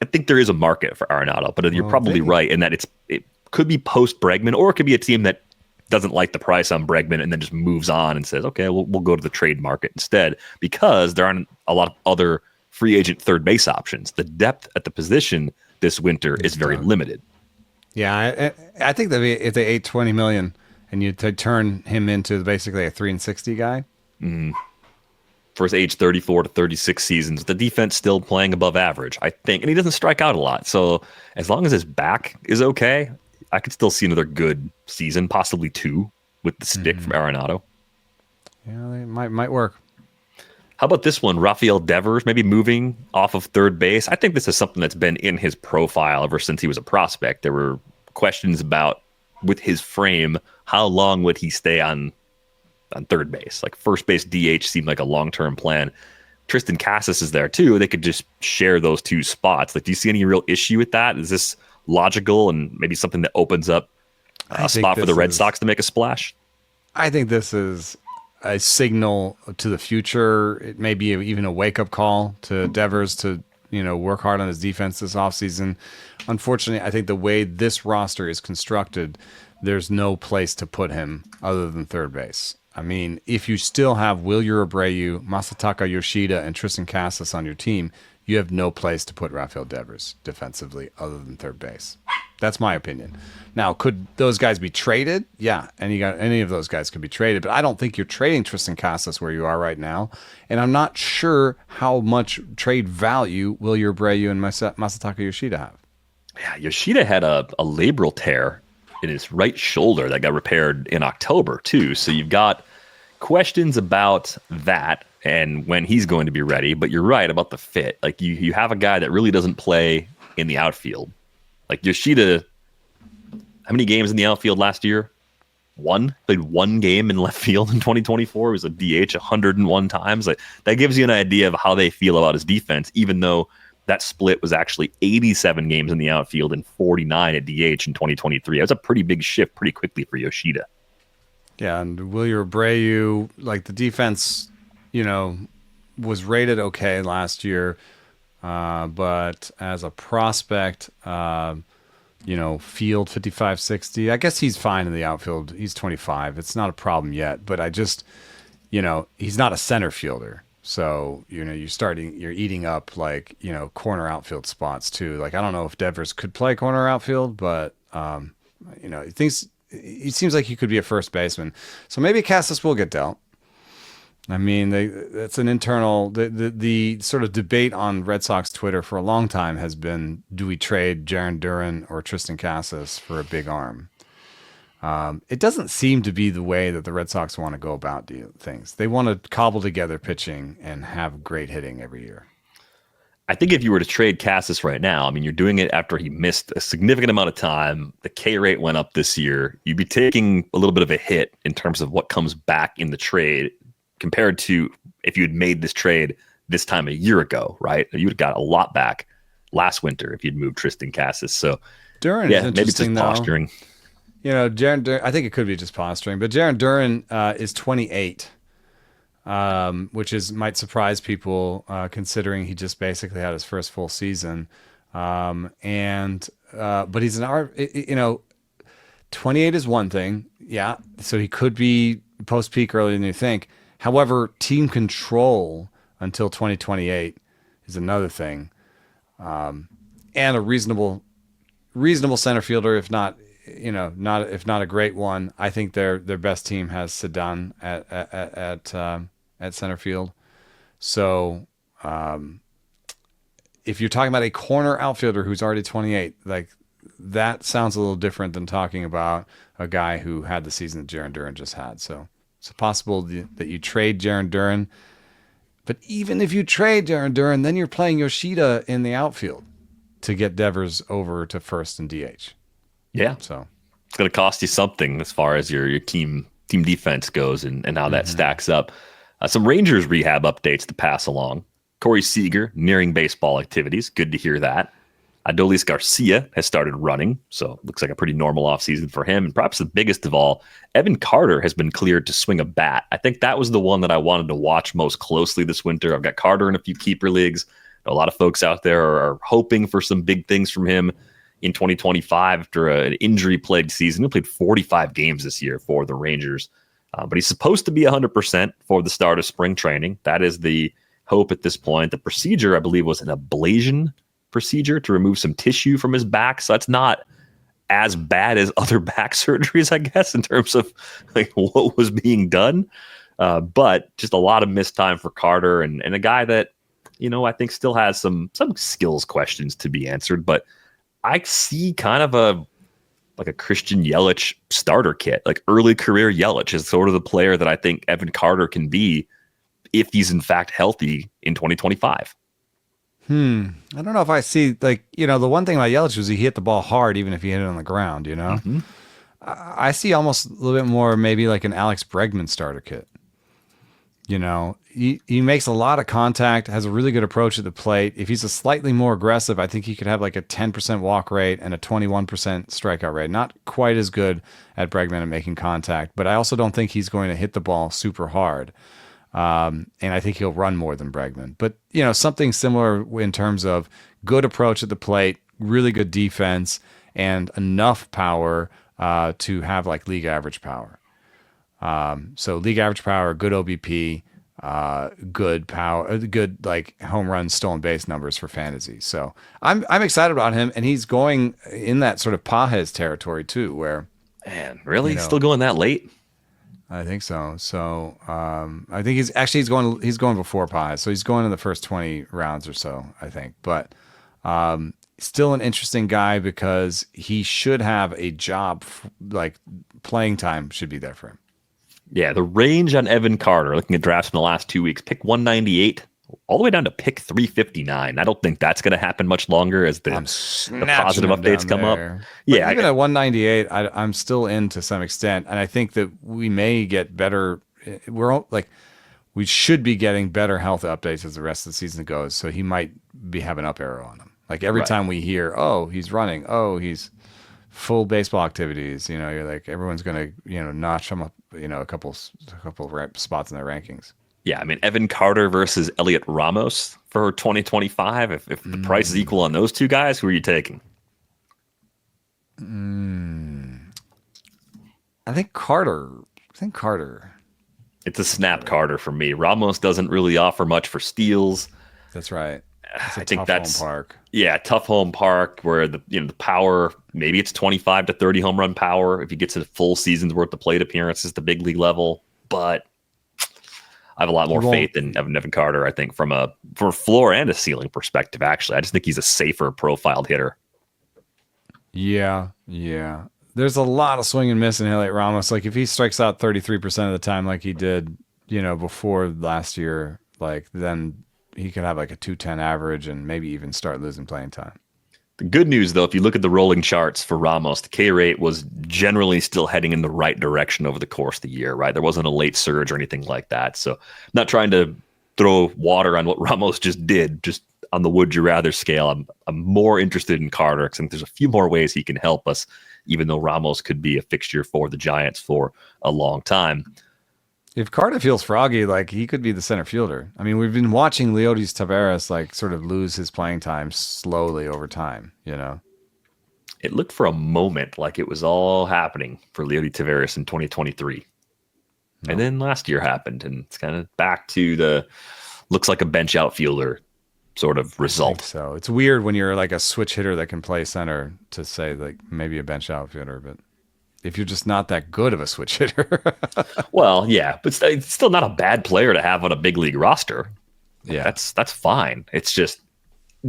I think there is a market for Arenado, but you're probably right in that it could be post Bregman, or it could be a team that doesn't like the price on Bregman and then just moves on and says, okay, we'll go to the trade market instead, because there aren't a lot of other free agent third base options. The depth at the position this winter is very limited. Yeah, I think that if they ate $20 million and you turn him into basically a 3-60 guy. For his age 34 to 36 seasons, the defense still playing above average, I think. And he doesn't strike out a lot. So as long as his back is okay, I could still see another good season, possibly 2, with the stick from Arenado. Yeah, they might work. How about this one? Rafael Devers maybe moving off of third base. I think this is something that's been in his profile ever since he was a prospect. There were questions about, with his frame, how long would he stay on third base? Like first base DH seemed like a long-term plan. Tristan Casas is there too. They could just share those 2 spots. Like, do you see any real issue with that? Is this logical and maybe something that opens up a spot for the Red Sox to make a splash? I think this is a signal to the future. It may be even a wake-up call to Devers to, work hard on his defense this offseason. Unfortunately, I think the way this roster is constructed, there's no place to put him other than third base. I mean, if you still have Wilyer Abreu, Masataka Yoshida, and Tristan Casas on your team, you have no place to put Rafael Devers defensively other than third base. That's my opinion. Now, could those guys be traded? Yeah, any of those guys could be traded, but I don't think you're trading Tristan Casas where you are right now, and I'm not sure how much trade value Wilyer Abreu and Masataka Yoshida have. Yeah, Yoshida had a labral tear in his right shoulder that got repaired in October too. So you've got questions about that and when he's going to be ready, but you're right about the fit. Like you have a guy that really doesn't play in the outfield. Like Yoshida, how many games in the outfield last year? Played 1 game in left field in 2024. He was a DH 101 times. Like that gives you an idea of how they feel about his defense, even though that split was actually 87 games in the outfield and 49 at DH in 2023. That was a pretty big shift pretty quickly for Yoshida. Yeah, and Wilyer Abreu, like the defense, was rated okay last year, but as a prospect, field 55, 60, I guess he's fine in the outfield. He's 25. It's not a problem yet, but I just, he's not a center fielder. So, you're eating up corner outfield spots too. Like, I don't know if Devers could play corner outfield, but, he seems like he could be a first baseman. So maybe Casas will get dealt. I mean, that's an internal, the sort of debate on Red Sox Twitter for a long time has been, do we trade Jarren Duran or Tristan Casas for a big arm? It doesn't seem to be the way that the Red Sox want to go about things. They want to cobble together pitching and have great hitting every year. I think if you were to trade Casas right now, I mean, you're doing it after he missed a significant amount of time. The K rate went up this year. You'd be taking a little bit of a hit in terms of what comes back in the trade compared to if you had made this trade this time a year ago, right? You would have got a lot back last winter if you'd moved Tristan Casas. So, Duran yeah, maybe it's just posturing. Jarren Duran, I think it could be just posturing, but Jarren Duran is 28, which might surprise people considering he just basically had his first full season. But he's 28 is one thing. Yeah. So he could be post peak earlier than you think. However, team control until 2028 is another thing. And a reasonable center fielder, if not a great one. I think their best team has Sedan at center field. So, if you're talking about a corner outfielder who's already 28, like that sounds a little different than talking about a guy who had the season that Jarren Duran just had. So it's possible that you trade Jarren Duran. But even if you trade Jarren Duran, then you're playing Yoshida in the outfield to get Devers over to first and DH. Yeah. So it's going to cost you something as far as your team defense goes and how that stacks up. Some Rangers rehab updates to pass along. Corey Seager nearing baseball activities. Good to hear that. Adolis Garcia has started running, so looks like a pretty normal offseason for him. And perhaps the biggest of all, Evan Carter has been cleared to swing a bat. I think that was the one that I wanted to watch most closely this winter. I've got Carter in a few keeper leagues. A lot of folks out there are hoping for some big things from him in 2025 after an injury-plagued season. He played 45 games this year for the Rangers, but he's supposed to be 100% for the start of spring training. That is the hope at this point. The procedure, I believe, was an ablation procedure to remove some tissue from his back. So that's not as bad as other back surgeries, I guess, in terms of like what was being done. But just a lot of missed time for Carter and a guy that, I think still has some skills questions to be answered. But I see kind of a Christian Yelich starter kit, like early career Yelich is sort of the player that I think Evan Carter can be if he's in fact healthy in 2025. I don't know if I see, the one thing about Yelich was he hit the ball hard, even if he hit it on the ground, Mm-hmm. I see almost a little bit more maybe like an Alex Bregman starter kit. He makes a lot of contact, has a really good approach at the plate. If he's a slightly more aggressive, I think he could have like a 10% walk rate and a 21% strikeout rate. Not quite as good at Bregman at making contact, but I also don't think he's going to hit the ball super hard. And I think he'll run more than Bregman. But, something similar in terms of good approach at the plate, really good defense, and enough power to have like league average power. So league average power, good OBP, good power, good like home run, stolen base numbers for fantasy. So I'm excited about him, and he's going in that sort of Pages territory too, where Man, really? He's still going that late? I think so. So I think he's going before Pages. So he's going in the first 20 rounds or so, I think. But still an interesting guy because he should have a job, like playing time should be there for him. Yeah, the range on Evan Carter, looking at drafts in the last 2 weeks, pick 198 all the way down to pick 359. I don't think that's going to happen much longer as the positive updates come up. Yeah, even at 198, I'm still in to some extent, and I think that we may get better. We should be getting better health updates as the rest of the season goes. So he might have an up arrow on him. Like every time we hear, oh, he's running, oh, he's full baseball activities, you're like, everyone's going to, notch him up, a couple spots in their rankings. Yeah, I mean, Evan Carter versus Elliot Ramos for 2025. If the price is equal on those two guys, who are you taking? I think Carter. It's a snap Carter for me. Ramos doesn't really offer much for steals. That's right. I think that's home park. Yeah, tough home park where the power, maybe it's 25 to 30 home run power if he gets a full season's worth of plate appearances at the big league level. But I have a lot more faith in Evan Carter, I think, from a floor and a ceiling perspective, actually. I just think he's a safer profiled hitter. Yeah. There's a lot of swing and miss in Elliot Ramos. Like if he strikes out 33% of the time like he did, before last year, like then he could have like a 210 average and maybe even start losing playing time. The good news, though, if you look at the rolling charts for Ramos, the K rate was generally still heading in the right direction over the course of the year, right? There wasn't a late surge or anything like that. So I'm not trying to throw water on what Ramos just did, just on the would you rather scale. I'm more interested in Carter because I think there's a few more ways he can help us, even though Ramos could be a fixture for the Giants for a long time. If Carter feels froggy, like he could be the center fielder. I mean, we've been watching Leodis Taveras like sort of lose his playing time slowly over time, It looked for a moment like it was all happening for Leodis Taveras in 2023. No. And then last year happened, and it's kind of back to the looks like a bench outfielder sort of result. So it's weird when you're like a switch hitter that can play center to say like maybe a bench outfielder, but if you're just not that good of a switch hitter. Well, yeah, but it's still not a bad player to have on a big league roster. Yeah, that's fine. It's just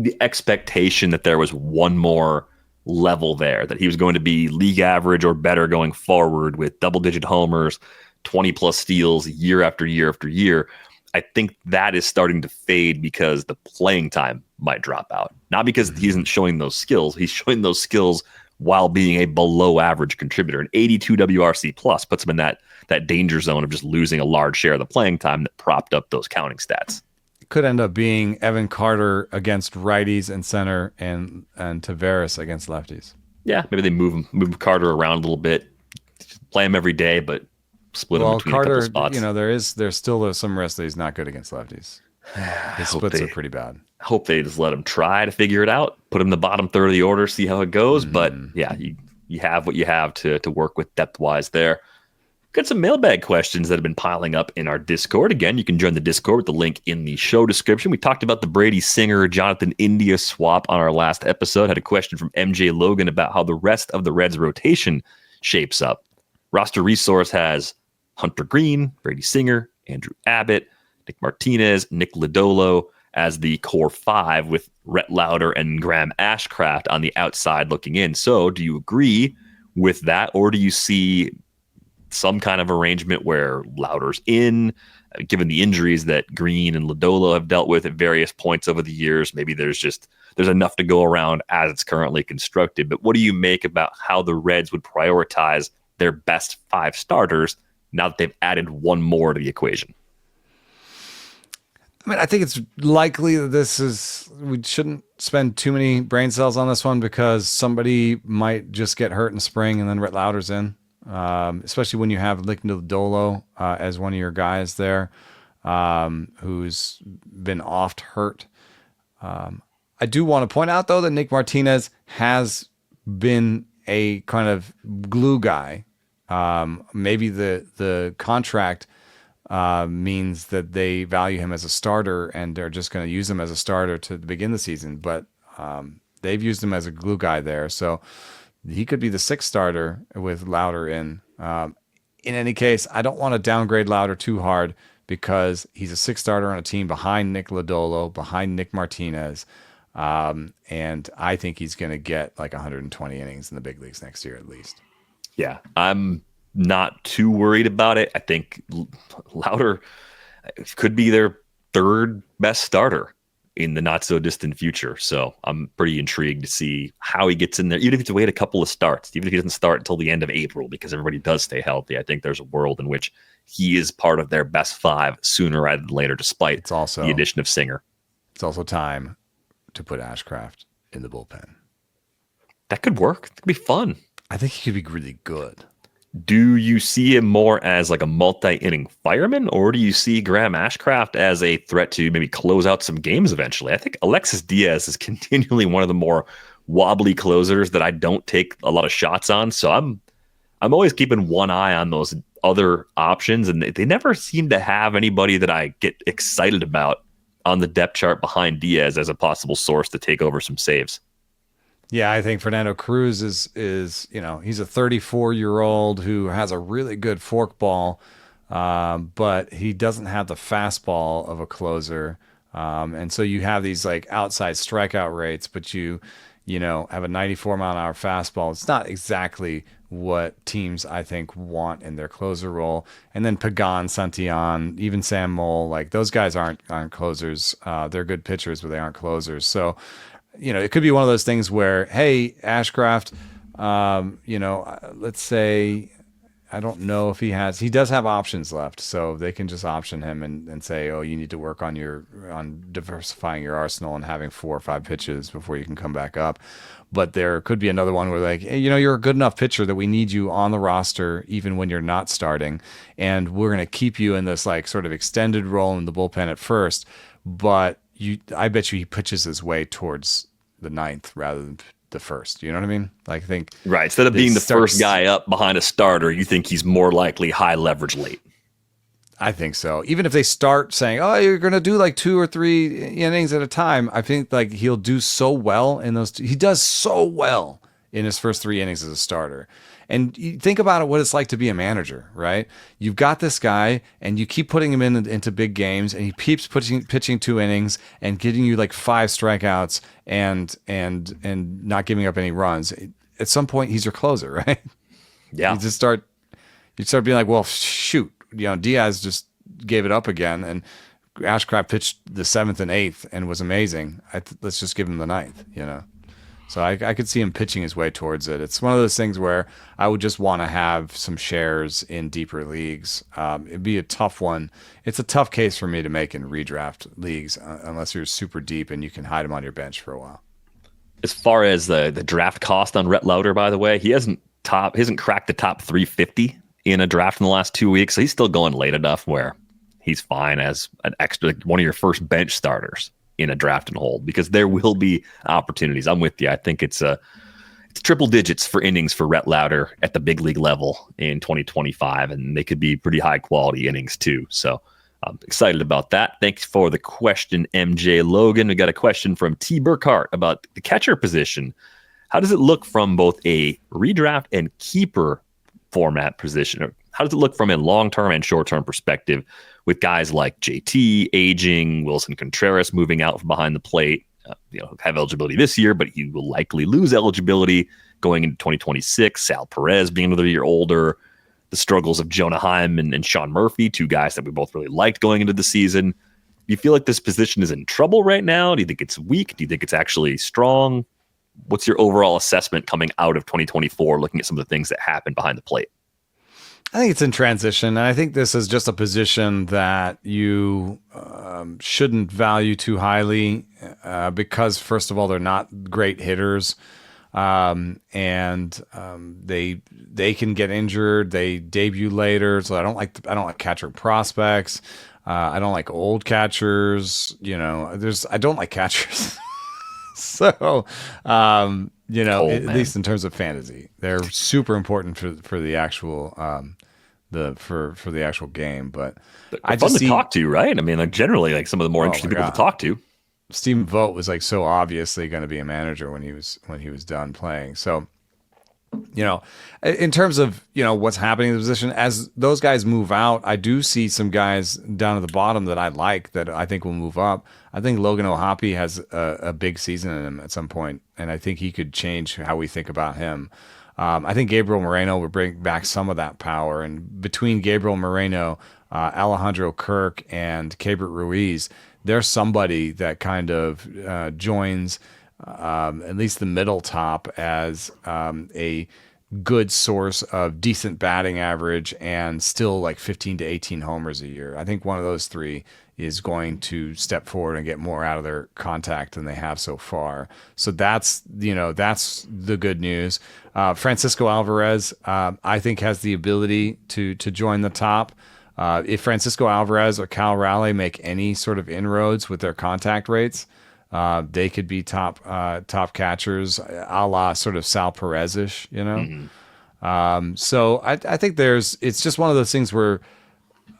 the expectation that there was one more level there, that he was going to be league average or better going forward with double-digit homers, 20-plus steals year after year after year. I think that is starting to fade because the playing time might drop out. Not because he isn't showing those skills. He's showing those skills while being a below-average contributor. An 82 WRC plus puts him in that danger zone of just losing a large share of the playing time that propped up those counting stats. Could end up being Evan Carter against righties and center, and Tavares against lefties. Yeah, maybe they move Carter around a little bit, play him every day, but split him between Carter, a couple spots. There's still some risk that he's not good against lefties. His splits are pretty bad. Hope they just let him try to figure it out, put him in the bottom third of the order, see how it goes. But yeah, you have what you have to work with depth-wise there. Got some mailbag questions that have been piling up in our Discord. Again, you can join the Discord with the link in the show description. We talked about the Brady Singer Jonathan India swap on our last episode. Had a question from MJ Logan about how the rest of the Reds rotation shapes up. Roster Resource has Hunter Green, Brady Singer, Andrew Abbott, Nick Martinez, Nick Lodolo as the core five, with Rhett Lauder and Graham Ashcraft on the outside looking in. So do you agree with that, or do you see some kind of arrangement where Lauder's in, given the injuries that Green and Lodolo have dealt with at various points over the years? Maybe there's enough to go around as it's currently constructed. But what do you make about how the Reds would prioritize their best five starters now that they've added one more to the equation? I mean, I think it's likely that we shouldn't spend too many brain cells on this one, because somebody might just get hurt in spring and then Rhett Lauder's in. Especially when you have Nick Lodolo as one of your guys there, who's been oft hurt. I do want to point out, though, that Nick Martinez has been a kind of glue guy. Maybe the contract means that they value him as a starter and they're just going to use him as a starter to begin the season, but they've used him as a glue guy there. So he could be the sixth starter with Lauder in. In any case, I don't want to downgrade Lauder too hard, because he's a sixth starter on a team behind Nick Lodolo, behind Nick Martinez. And I think he's going to get like 120 innings in the big leagues next year at least. Yeah, I'm not too worried about it. I think Lauder could be their third best starter in the not so distant future. So I'm pretty intrigued to see how he gets in there, even if it's to wait a couple of starts, even if he doesn't start until the end of April, because everybody does stay healthy. I think there's a world in which he is part of their best five sooner rather than later, despite the addition of Singer. It's also time to put Ashcraft in the bullpen. That could work. It could be fun. I think he could be really good. Do you see him more as like a multi-inning fireman, or do you see Graham Ashcraft as a threat to maybe close out some games eventually? I think Alexis Diaz is continually one of the more wobbly closers that I don't take a lot of shots on. So I'm always keeping one eye on those other options, and they never seem to have anybody that I get excited about on the depth chart behind Diaz as a possible source to take over some saves. Yeah, I think Fernando Cruz is he's a 34-year-old who has a really good forkball, but he doesn't have the fastball of a closer. And so you have these like outside strikeout rates, but you have a 94-mile-an-hour fastball. It's not exactly what teams, I think, want in their closer role. And then Pagan, Santillan, even Sam Moll, like those guys aren't closers. They're good pitchers, but they aren't closers. So, it could be one of those things where, hey, Ashcraft, let's say, I don't know if he does have options left, so they can just option him and say, oh, you need to work on diversifying your arsenal and having 4 or 5 pitches before you can come back up. But there could be another one where like, hey, you're a good enough pitcher that we need you on the roster even when you're not starting, and we're going to keep you in this like sort of extended role in the bullpen at first, but I bet you he pitches his way towards the 9th rather than the first. You know what I mean? Like, I think right. Instead of being the first guy up behind a starter, you think he's more likely high leverage late. I think so. Even if they start saying, oh, you're going to do like 2 or 3 innings at a time, I think like he'll do so well in those. He does so well in his first 3 innings as a starter. And you think about it, what it's like to be a manager, right? You've got this guy, and you keep putting him into big games, and he keeps pitching 2 innings and getting you like 5 strikeouts and not giving up any runs. At some point, he's your closer, right? Yeah. You start being like, well, shoot, Diaz just gave it up again, and Ashcraft pitched the 7th and 8th and was amazing. Let's just give him the 9th, So I could see him pitching his way towards it. It's one of those things where I would just want to have some shares in deeper leagues. It'd be a tough one. It's a tough case for me to make in redraft leagues unless you're super deep and you can hide him on your bench for a while. As far as the draft cost on Rhett Lauder, by the way, he hasn't cracked the top 350 in a draft in the last 2 weeks. So he's still going late enough where he's fine as an extra, one of your first bench starters in a draft and hold, because there will be opportunities. I'm with you. I think it's triple digits for innings for Rhett Lauder at the big league level in 2025, and they could be pretty high quality innings too. So I'm excited about that. Thanks for the question, MJ Logan. We got a question from T. Burkhart about the catcher position. How does it look from both a redraft and keeper format position? Or how does it look from a long-term and short-term perspective with guys like JT aging, Wilson Contreras moving out from behind the plate, have eligibility this year, but he will likely lose eligibility going into 2026. Sal Perez being another year older, the struggles of Jonah Heim and Sean Murphy, 2 guys that we both really liked going into the season. Do you feel like this position is in trouble right now? Do you think it's weak? Do you think it's actually strong? What's your overall assessment coming out of 2024, looking at some of the things that happened behind the plate? I think it's in transition, and I think this is just a position that you shouldn't value too highly because, first of all, they're not great hitters, and they can get injured. They debut later, so I don't like catcher prospects. I don't like old catchers. I don't like catchers. So, at least in terms of fantasy, they're super important for the actual for the actual game. But I just fun to talk to, right? I mean, like generally, like some of the more interesting people to talk to. Stephen Vogt was like so obviously going to be a manager when he was done playing. So, in terms of what's happening in the position as those guys move out, I do see some guys down at the bottom that I like that I think will move up. I think Logan O'Hoppe has a big season in him at some point, and I think he could change how we think about him. I think Gabriel Moreno would bring back some of that power, and between Gabriel Moreno, Alejandro Kirk, and Keibert Ruiz, there's somebody that kind of joins at least the middle top as a good source of decent batting average and still like 15 to 18 homers a year. I think one of those 3 is going to step forward and get more out of their contact than they have so far. So that's the good news. Francisco Alvarez, I think, has the ability to join the top. If Francisco Alvarez or Cal Raleigh make any sort of inroads with their contact rates, they could be top catchers, a la sort of Sal Perez-ish, So I think it's just one of those things where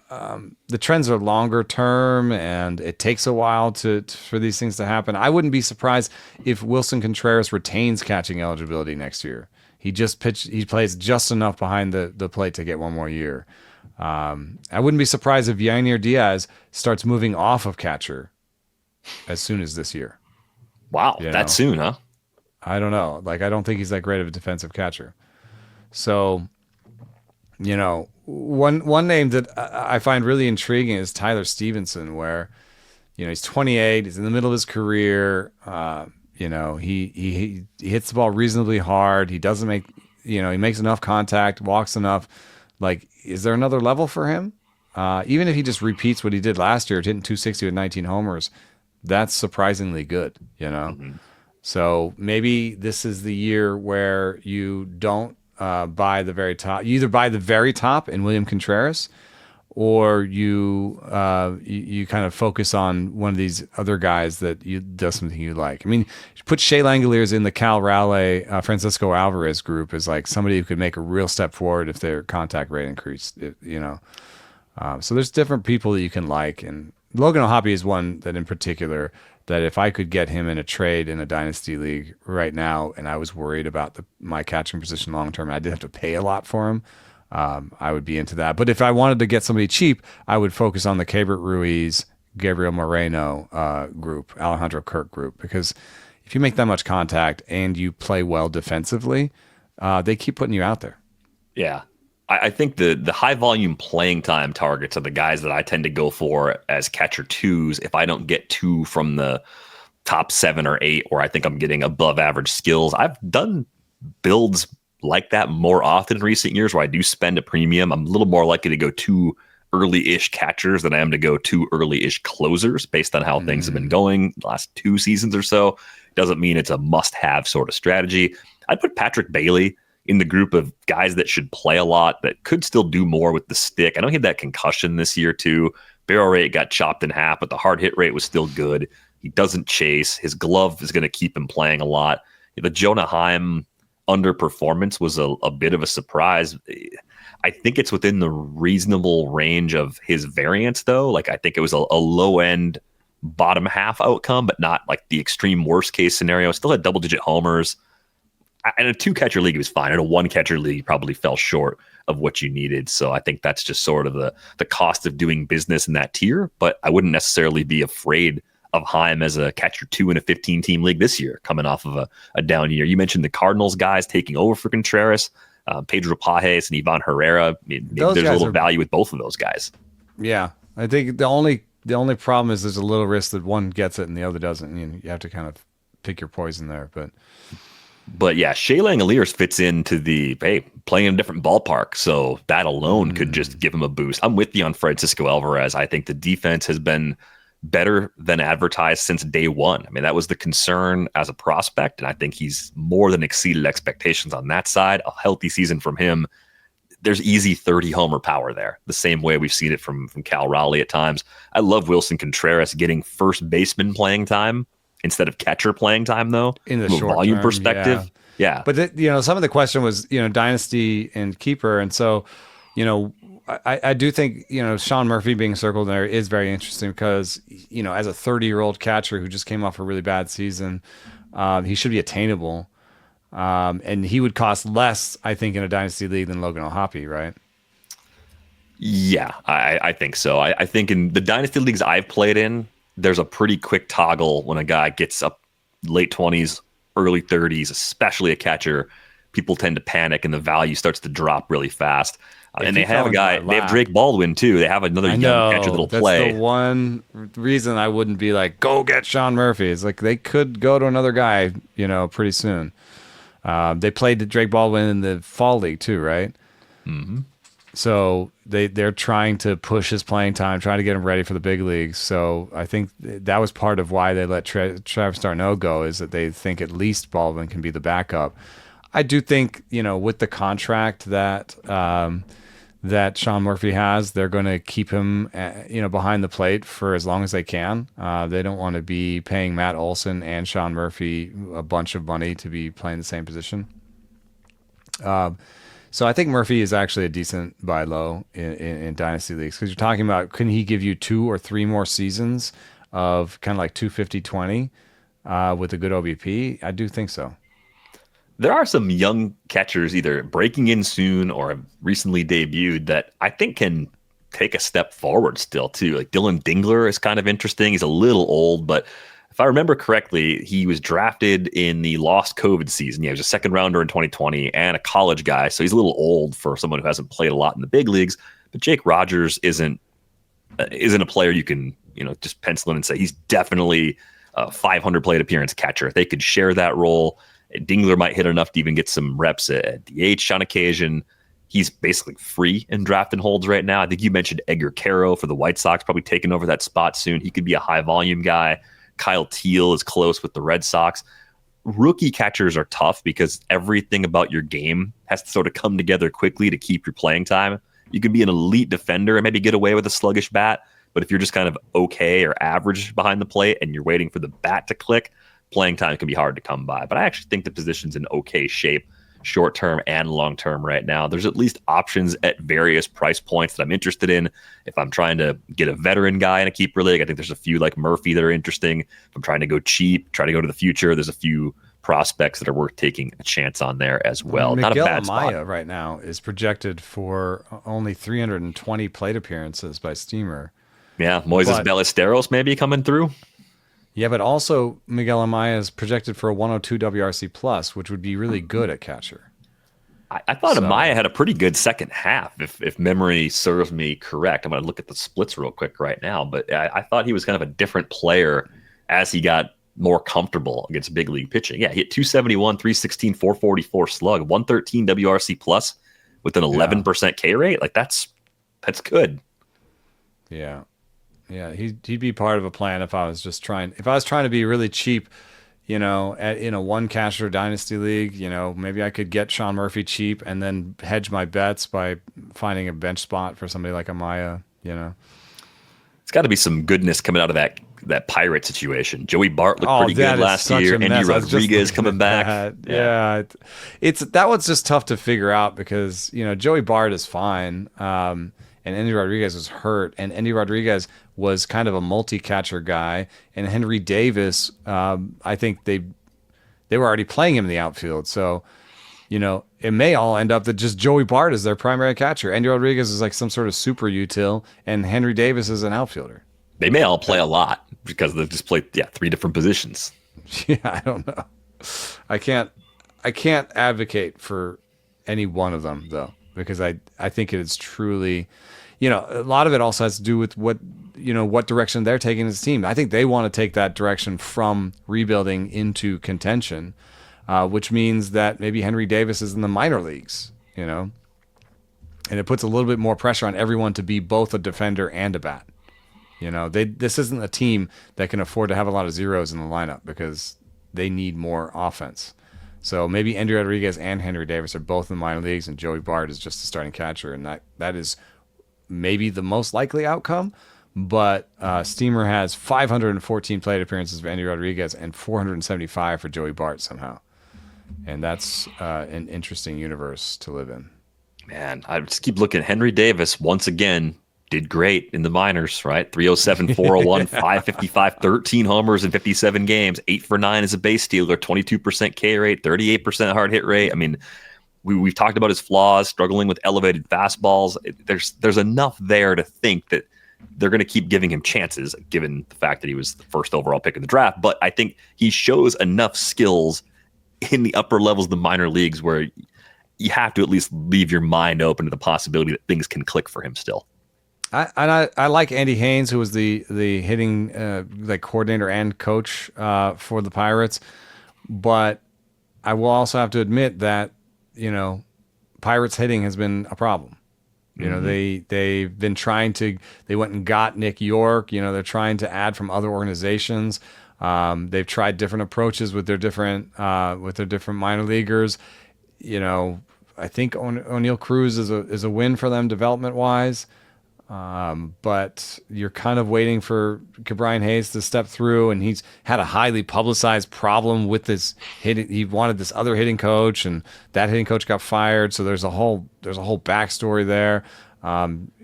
the trends are longer term and it takes a while for these things to happen. I wouldn't be surprised if Wilson Contreras retains catching eligibility next year. He plays just enough behind the plate to get one more year. I wouldn't be surprised if Yainer Diaz starts moving off of catcher as soon as this year. Wow, that soon, huh? I don't know. Like, I don't think he's that great of a defensive catcher. So, one name that I find really intriguing is Tyler Stevenson, where, he's 28, he's in the middle of his career. He hits the ball reasonably hard. He doesn't make, he makes enough contact, walks enough. Like, is there another level for him? Even if he just repeats what he did last year, hitting 260 with 19 homers, that's surprisingly good, Mm-hmm. So maybe this is the year where you don't buy the very top. You either buy the very top in William Contreras, or you kind of focus on one of these other guys that does something you like. I mean, put Shea Langoliers in the Cal Raleigh, Francisco Alvarez group as like somebody who could make a real step forward if their contact rate increased. So there's different people that you can like, and Logan O'Hoppe is one that in particular that if I could get him in a trade in a dynasty league right now, and I was worried about my catching position long term, and I did have to pay a lot for him, I would be into that. But if I wanted to get somebody cheap, I would focus on the Keibert Ruiz, Gabriel Moreno group, Alejandro Kirk group, because if you make that much contact and you play well defensively, they keep putting you out there. Yeah. I think the high volume playing time targets are the guys that I tend to go for as catcher twos if I don't get two from the top 7 or 8, or I think I'm getting above average skills. I've done builds like that more often in recent years where I do spend a premium. I'm a little more likely to go 2 early-ish catchers than I am to go 2 early-ish closers based on how things have been going the last 2 seasons or so. Doesn't mean it's a must-have sort of strategy. I'd put Patrick Bailey in the group of guys that should play a lot, that could still do more with the stick. I know he had that concussion this year too. Barrel rate got chopped in half, but the hard hit rate was still good. He doesn't chase. His glove is going to keep him playing a lot. The Jonah Heim underperformance was a bit of a surprise. I think it's within the reasonable range of his variance, though. Like, I think it was a low-end bottom half outcome, but not like the extreme worst case scenario. Still had double-digit homers. In a 2-catcher league, he was fine. In a 1-catcher league, he probably fell short of what you needed. So I think that's just sort of the cost of doing business in that tier. But I wouldn't necessarily be afraid of Heim as a catcher 2 in a 15-team league this year, coming off of a down year. You mentioned the Cardinals guys taking over for Contreras, Pedro Pajes and Ivan Herrera. I mean, there's a little value with both of those guys. Yeah, I think the only problem is there's a little risk that one gets it and the other doesn't. You have to kind of pick your poison there, But yeah, Shea Langoliers fits into the, playing in a different ballpark. So that alone could just give him a boost. I'm with you on Francisco Alvarez. I think the defense has been better than advertised since day one. I mean, that was the concern as a prospect, and I think he's more than exceeded expectations on that side. A healthy season from him. There's easy 30 homer power there, the same way we've seen it from Cal Raleigh at times. I love Wilson Contreras getting first baseman playing time instead of catcher playing time, though, in the from a short volume term, perspective. Yeah. But some of the question was, dynasty and keeper. And so, I do think, Sean Murphy being circled there is very interesting because, as a 30-year-old catcher who just came off a really bad season, he should be attainable. And he would cost less, I think, in a dynasty league than Logan O'Hoppe, right? Yeah, I think so. I think in the dynasty leagues I've played in, there's a pretty quick toggle when a guy gets up late 20s, early 30s, especially a catcher. People tend to panic and the value starts to drop really fast. And they have they have Drake Baldwin too. They have another young catcher that'll play. That's the one reason I wouldn't be like, go get Sean Murphy. It's like they could go to another guy, pretty soon. They played Drake Baldwin in the fall league too, right? Mm-hmm. So they're trying to push his playing time, trying to get him ready for the big leagues. So I think that was part of why they let Travis d'Arnaud go, is that they think at least Baldwin can be the backup. I do think, with the contract that that Sean Murphy has, they're going to keep him, behind the plate for as long as they can. They don't want to be paying Matt Olson and Sean Murphy a bunch of money to be playing the same position. So I think Murphy is actually a decent buy low in dynasty leagues, because you're talking about, can he give you 2 or 3 more seasons of kind of like 250-20 with a good OBP? I do think so. There are some young catchers either breaking in soon or have recently debuted that I think can take a step forward still too. Like Dylan Dingler is kind of interesting. He's a little old, but if I remember correctly, he was drafted in the lost COVID season. Yeah, he was a second rounder in 2020 and a college guy. So he's a little old for someone who hasn't played a lot in the big leagues. But Jake Rogers isn't a player you can, just pencil in and say he's definitely a 500 plate appearance catcher. If they could share that role, Dingler might hit enough to even get some reps at DH on occasion. He's basically free in draft and holds right now. I think you mentioned Edgar Caro for the White Sox, probably taking over that spot soon. He could be a high volume guy. Kyle Teal is close with the Red Sox. Rookie catchers are tough because everything about your game has to sort of come together quickly to keep your playing time. You can be an elite defender and maybe get away with a sluggish bat, but if you're just kind of okay or average behind the plate and you're waiting for the bat to click, playing time can be hard to come by. But I actually think the position's in okay shape. short-term and long-term right now. There's at least options at various price points that I'm interested in. If I'm trying to get a veteran guy in a keeper league, I think there's a few like Murphy that are interesting. If I'm trying to go cheap, try to go to the future, there's a few prospects that are worth taking a chance on there as well. Not a bad spot. Amaya right now is projected for only 320 plate appearances by Steamer. Yeah, Moises Ballesteros maybe coming through. Yeah, but also Miguel Amaya is projected for a 102 WRC plus, which would be really good at catcher. I thought Amaya had a pretty good second half, if memory serves me correct. I'm going to look at the splits real quick right now, but I thought he was kind of a different player as he got more comfortable against big league pitching. Yeah, he hit 271, 316, 444 slug, 113 WRC plus with an 11% K rate. Like that's good. Yeah. Yeah, he'd be part of a plan if I was trying to be really cheap, in a one catcher dynasty league, maybe I could get Sean Murphy cheap and then hedge my bets by finding a bench spot for somebody like Amaya, It's got to be some goodness coming out of that Pirate situation. Joey Bart looked pretty good last year. Andy Rodriguez coming back. Yeah. That one's just tough to figure out because, Joey Bart is fine. And Andy Rodriguez was hurt, and Andy Rodriguez was kind of a multi-catcher guy, and Henry Davis, I think they were already playing him in the outfield. So, it may all end up that just Joey Bart is their primary catcher. Andy Rodriguez is like some sort of super util, and Henry Davis is an outfielder. They may all play a lot because they just play 3 different positions. Yeah, I don't know. I can't advocate for any one of them though, because I think it is truly, a lot of it also has to do with what direction they're taking as a team. I think they want to take that direction from rebuilding into contention, which means that maybe Henry Davis is in the minor leagues, and it puts a little bit more pressure on everyone to be both a defender and a bat. This isn't a team that can afford to have a lot of zeros in the lineup because they need more offense. So maybe Andy Rodriguez and Henry Davis are both in the minor leagues, and Joey Bart is just a starting catcher, and that is maybe the most likely outcome. But Steamer has 514 plate appearances for Andy Rodriguez and 475 for Joey Bart somehow, and that's an interesting universe to live in. Man, I just keep looking. Henry Davis once again did great in the minors, right? 307, 401, 555, 13 homers in 57 games, 8 for 9 as a base stealer, 22% K rate, 38% hard hit rate. I mean, we've talked about his flaws, struggling with elevated fastballs. There's enough there to think that they're going to keep giving him chances, given the fact that he was the first overall pick in the draft. But I think he shows enough skills in the upper levels of the minor leagues where you have to at least leave your mind open to the possibility that things can click for him still. I like Andy Haynes, who was the hitting coordinator and coach for the Pirates, but I will also have to admit that Pirates hitting has been a problem. They've been they went and got Nick York. They're trying to add from other organizations. They've tried different approaches with their different minor leaguers. I think O'Neill Cruz is a win for them development wise. But you're kind of waiting for Brian Hayes to step through, and he's had a highly publicized problem with this hitting. He wanted this other hitting coach, and that hitting coach got fired. So there's a whole backstory there.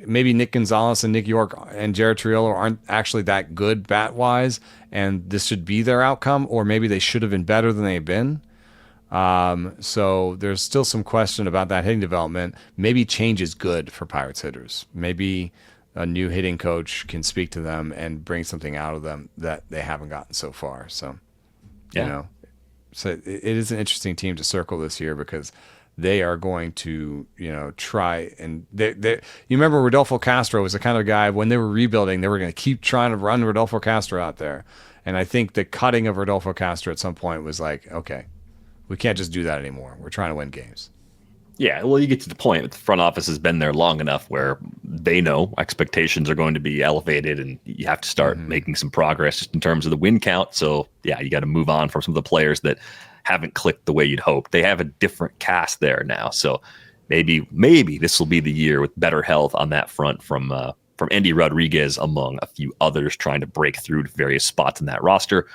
Maybe Nick Gonzalez and Nick York and Jared Triolo aren't actually that good bat wise, and this should be their outcome, or maybe they should have been better than they've been. So there's still some question about that hitting development. Maybe change is good for Pirates hitters. Maybe a new hitting coach can speak to them and bring something out of them that they haven't gotten so far. So, so it is an interesting team to circle this year because they are going to, try. And you remember Rodolfo Castro was the kind of guy when they were rebuilding, they were going to keep trying to run Rodolfo Castro out there. And I think the cutting of Rodolfo Castro at some point was like, okay, we can't just do that anymore. We're trying to win games. Yeah, well, you get to the point. The front office has been there long enough where they know expectations are going to be elevated, and you have to start making some progress just in terms of the win count. So, yeah, you got to move on from some of the players that haven't clicked the way you'd hoped. They have a different cast there now. So maybe this will be the year with better health on that front from Andy Rodriguez, among a few others trying to break through to various spots in that roster.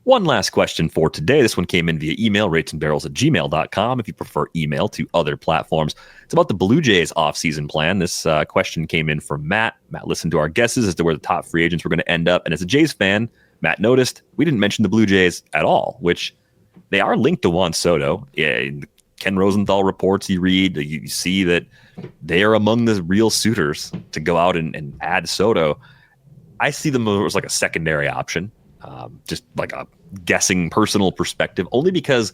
One last question for today. This one came in via email, ratesandbarrels@gmail.com. If you prefer email to other platforms, it's about the Blue Jays offseason plan. This question came in from Matt. Matt listened to our guesses as to where the top free agents were going to end up. And as a Jays fan, Matt noticed we didn't mention the Blue Jays at all, which they are linked to Juan Soto. Yeah, Ken Rosenthal reports you read, you see that they are among the real suitors to go out and add Soto. I see them as like a secondary option, just like a guessing personal perspective, only because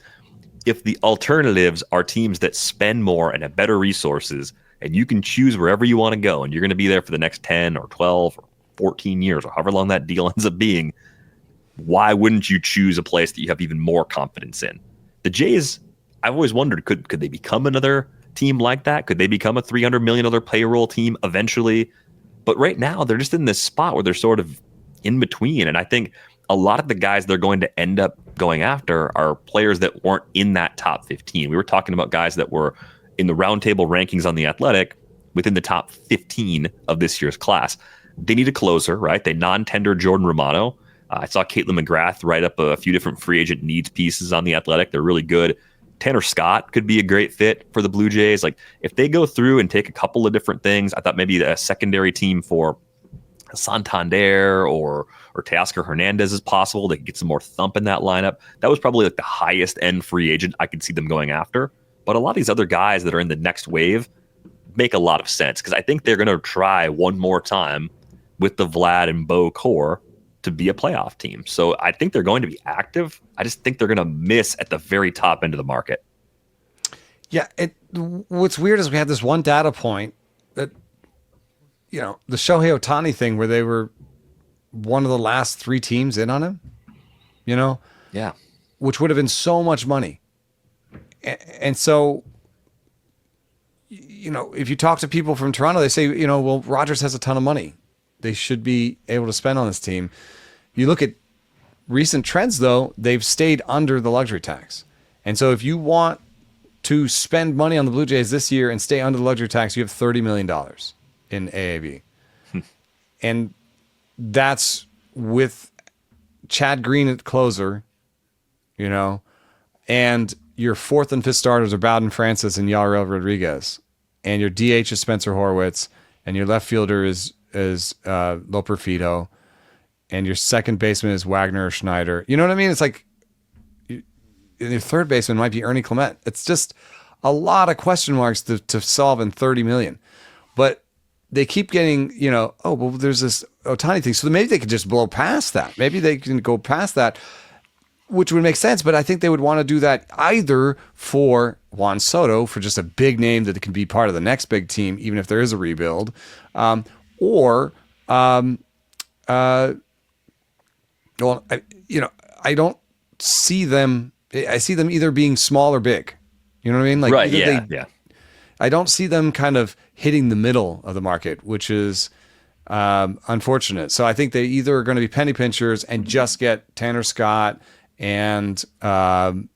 if the alternatives are teams that spend more and have better resources, and you can choose wherever you want to go, and you're going to be there for the next 10 or 12 or 14 years, or however long that deal ends up being, why wouldn't you choose a place that you have even more confidence in? The Jays, I've always wondered, could they become another team like that? Could they become a $300 million payroll team eventually? But right now, they're just in this spot where they're sort of in between. And I think a lot of the guys they're going to end up going after are players that weren't in that top 15. We were talking about guys that were in the roundtable rankings on The Athletic within the top 15 of this year's class. They need a closer, right? They non-tendered Jordan Romano. I saw Caitlin McGrath write up a few different free agent needs pieces on The Athletic. They're really good. Tanner Scott could be a great fit for the Blue Jays. Like, if they go through and take a couple of different things, I thought maybe a secondary team for Santander or Teoscar Hernandez is possible. They could get some more thump in that lineup. That was probably like the highest end free agent I could see them going after. But a lot of these other guys that are in the next wave make a lot of sense, because I think they're going to try one more time with the Vlad and Bo core to be a playoff team. So I think they're going to be active. I just think they're going to miss at the very top end of the market. Yeah. What's weird is we had this one data point that, the Shohei Ohtani thing where they were one of the last 3 teams in on him, Yeah. which would have been so much money. And so, if you talk to people from Toronto, they say, well, Rogers has a ton of money. They should be able to spend on this team. You look at recent trends, though, they've stayed under the luxury tax. And so if you want to spend money on the Blue Jays this year and stay under the luxury tax, you have $30 million in AAV. And that's with Chad Green at closer, and your 4th and 5th starters are Bowden Francis and Yarel Rodriguez. And your DH is Spencer Horwitz, and your left fielder is Loper Fido, and your second baseman is Wagner or Schneider. You know what I mean? It's like your third baseman might be Ernie Clement. It's just a lot of question marks to solve in $30 million. But they keep getting, there's this Ohtani thing. So maybe they could just blow past that. Maybe they can go past that, which would make sense. But I think they would want to do that either for Juan Soto, for just a big name that can be part of the next big team, even if there is a rebuild, or I don't see them. I see them either being small or big. You know what I mean? Like, right? Yeah. I don't see them kind of hitting the middle of the market, which is unfortunate. So I think they either are going to be penny pinchers and just get Tanner Scott and Anthony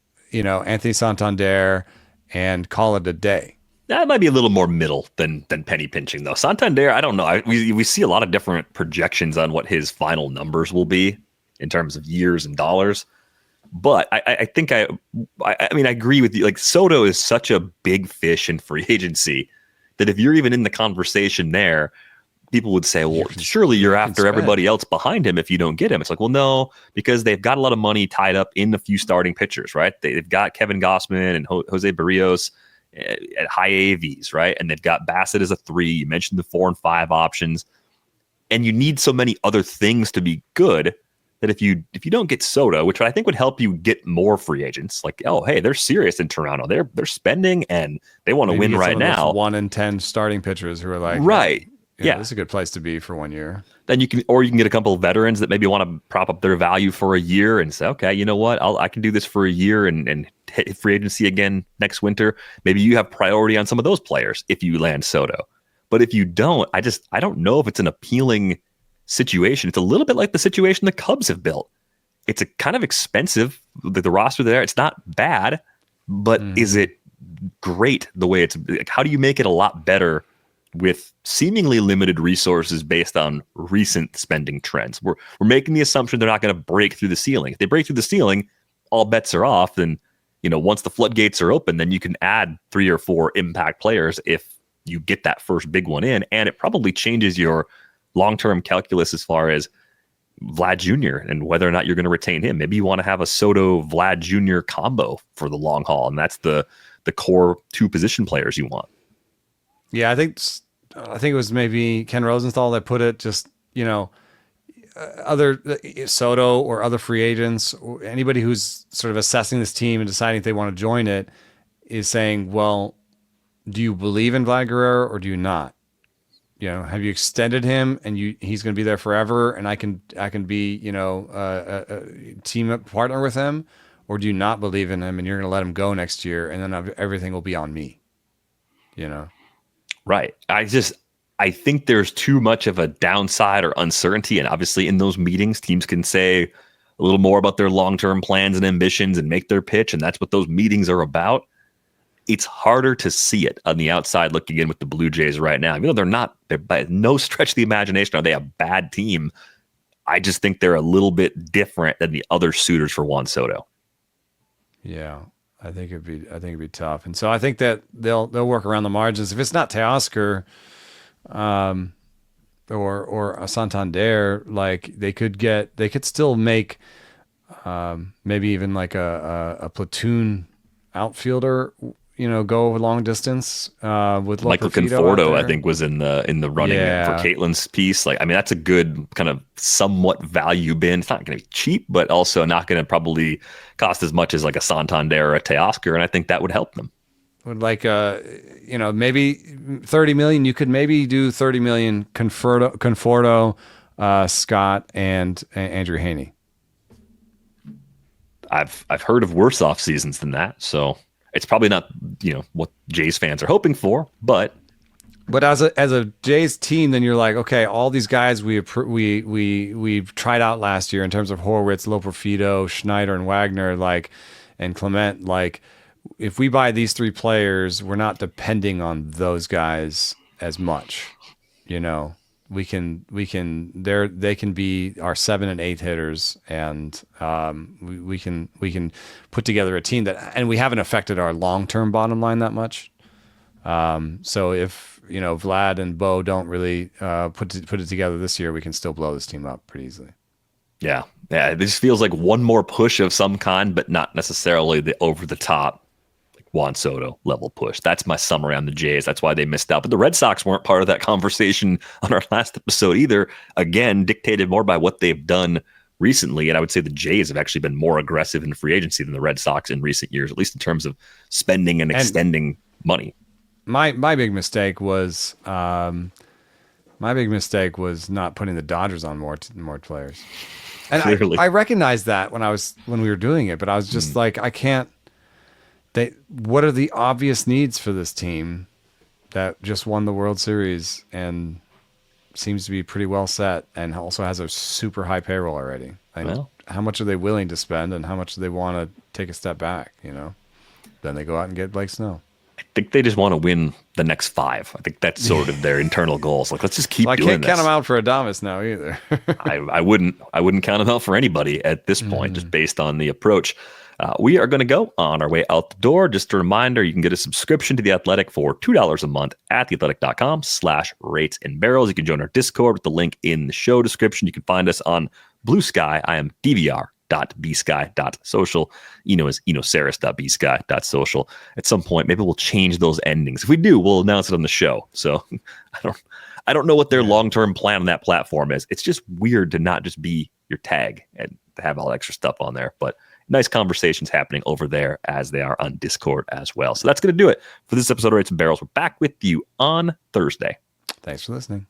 Santander and call it a day. That might be a little more middle than penny pinching, though. Santander, I don't know. We see a lot of different projections on what his final numbers will be in terms of years and dollars. But I think I agree with you. Like, Soto is such a big fish in free agency that if you're even in the conversation there, people would say, well, surely you're after everybody else behind him if you don't get him. It's like, well, no, because they've got a lot of money tied up in a few starting pitchers, right? They've got Kevin Gausman and Jose Barrios at high AAVs, right? And they've got Bassett as a 3. You mentioned the 4 and 5 options. And you need so many other things to be good that if you don't get Soto, which I think would help you get more free agents, like, oh, hey, they're serious in Toronto. They're spending and they want to win right now. 1 in 10 starting pitchers who are like, right. Yeah, this is a good place to be for 1 year. Then you can get a couple of veterans that maybe want to prop up their value for a year and say, okay, you know what? I can do this for a year and hit free agency again next winter. Maybe you have priority on some of those players if you land Soto. But if you don't, I don't know if it's an appealing situation. It's a little bit like the situation the Cubs have built. It's a kind of expensive, the roster there. It's not bad, but is it great the way it's, like, how do you make it a lot better with seemingly limited resources based on recent spending trends. We're making the assumption they're not going to break through the ceiling. If they break through the ceiling, all bets are off. Then, once the floodgates are open, then you can add 3 or 4 impact players if you get that first big one in. And it probably changes your long-term calculus as far as Vlad Jr. and whether or not you're going to retain him. Maybe you want to have a Soto-Vlad Jr. combo for the long haul, and that's the core 2 position players you want. Yeah, I think it was maybe Ken Rosenthal that put it. Just other Soto or other free agents, or anybody who's sort of assessing this team and deciding if they want to join it, is saying, well, do you believe in Vlad Guerrero or do you not? Have you extended him and he's going to be there forever, and I can be a team up partner with him, or do you not believe in him and you're going to let him go next year and then everything will be on me? Right. I think there's too much of a downside or uncertainty, and obviously in those meetings, teams can say a little more about their long-term plans and ambitions and make their pitch, and that's what those meetings are about. It's harder to see it on the outside looking in with the Blue Jays right now. Even though they're by no stretch of the imagination are they a bad team. I just think they're a little bit different than the other suitors for Juan Soto. Yeah, I think it'd be tough, and so I think that they'll work around the margins. If it's not Teoscar, or a Santander, like they could still make maybe even like a platoon outfielder. Go long distance with Michael Conforto, I think, was in the running for Caitlin's piece. That's a good kind of somewhat value bin. It's not going to be cheap, but also not going to probably cost as much as like a Santander or a Teoscar, and I think that would help them. Would maybe 30 million. You could maybe do 30 million Conforto, Scott, and Andrew Haney. I've heard of worse off seasons than that, so. It's probably not, what Jays fans are hoping for, but as a Jays team, then you're like, okay, all these guys we've tried out last year in terms of Horwitz, Loperfido, Schneider, and Wagner, and Clement. If we buy these 3 players, we're not depending on those guys as much. They can be our 7 and 8 hitters, and we can put together a team and we haven't affected our long-term bottom line that much. So if Vlad and Bo don't really put it together this year, we can still blow this team up pretty easily. Yeah. This feels like one more push of some kind, but not necessarily the over the top Juan Soto level push. That's my summary on the Jays. That's why they missed out. But the Red Sox weren't part of that conversation on our last episode either. Again, dictated more by what they've done recently. And I would say the Jays have actually been more aggressive in free agency than the Red Sox in recent years, at least in terms of spending and extending money. My big mistake was not putting the Dodgers on more players. And I recognized that when we were doing it, but I was just like, I can't. What are the obvious needs for this team that just won the World Series and seems to be pretty well set and also has a super high payroll already? How much are they willing to spend and how much do they want to take a step back? Then they go out and get Blake Snell. I think they just want to win the next 5. I think that's sort of their internal goals. Let's just keep doing this. I can't count them out for Adames now either. I wouldn't count them out for anybody at this point, just based on the approach. We are going to go on our way out the door. Just a reminder, you can get a subscription to The Athletic for $2 a month at theathletic.com/rates and barrels. You can join our Discord with the link in the show description. You can find us on Bluesky. I am DVR.bsky.social. Eno is Sarris.bsky.social. At some point, maybe we'll change those endings. If we do, we'll announce it on the show. So I don't know what their long-term plan on that platform is. It's just weird to not just be your tag and to have all extra stuff on there. But nice conversations happening over there as they are on Discord as well. So that's going to do it for this episode of Rates and Barrels. We're back with you on Thursday. Thanks for listening.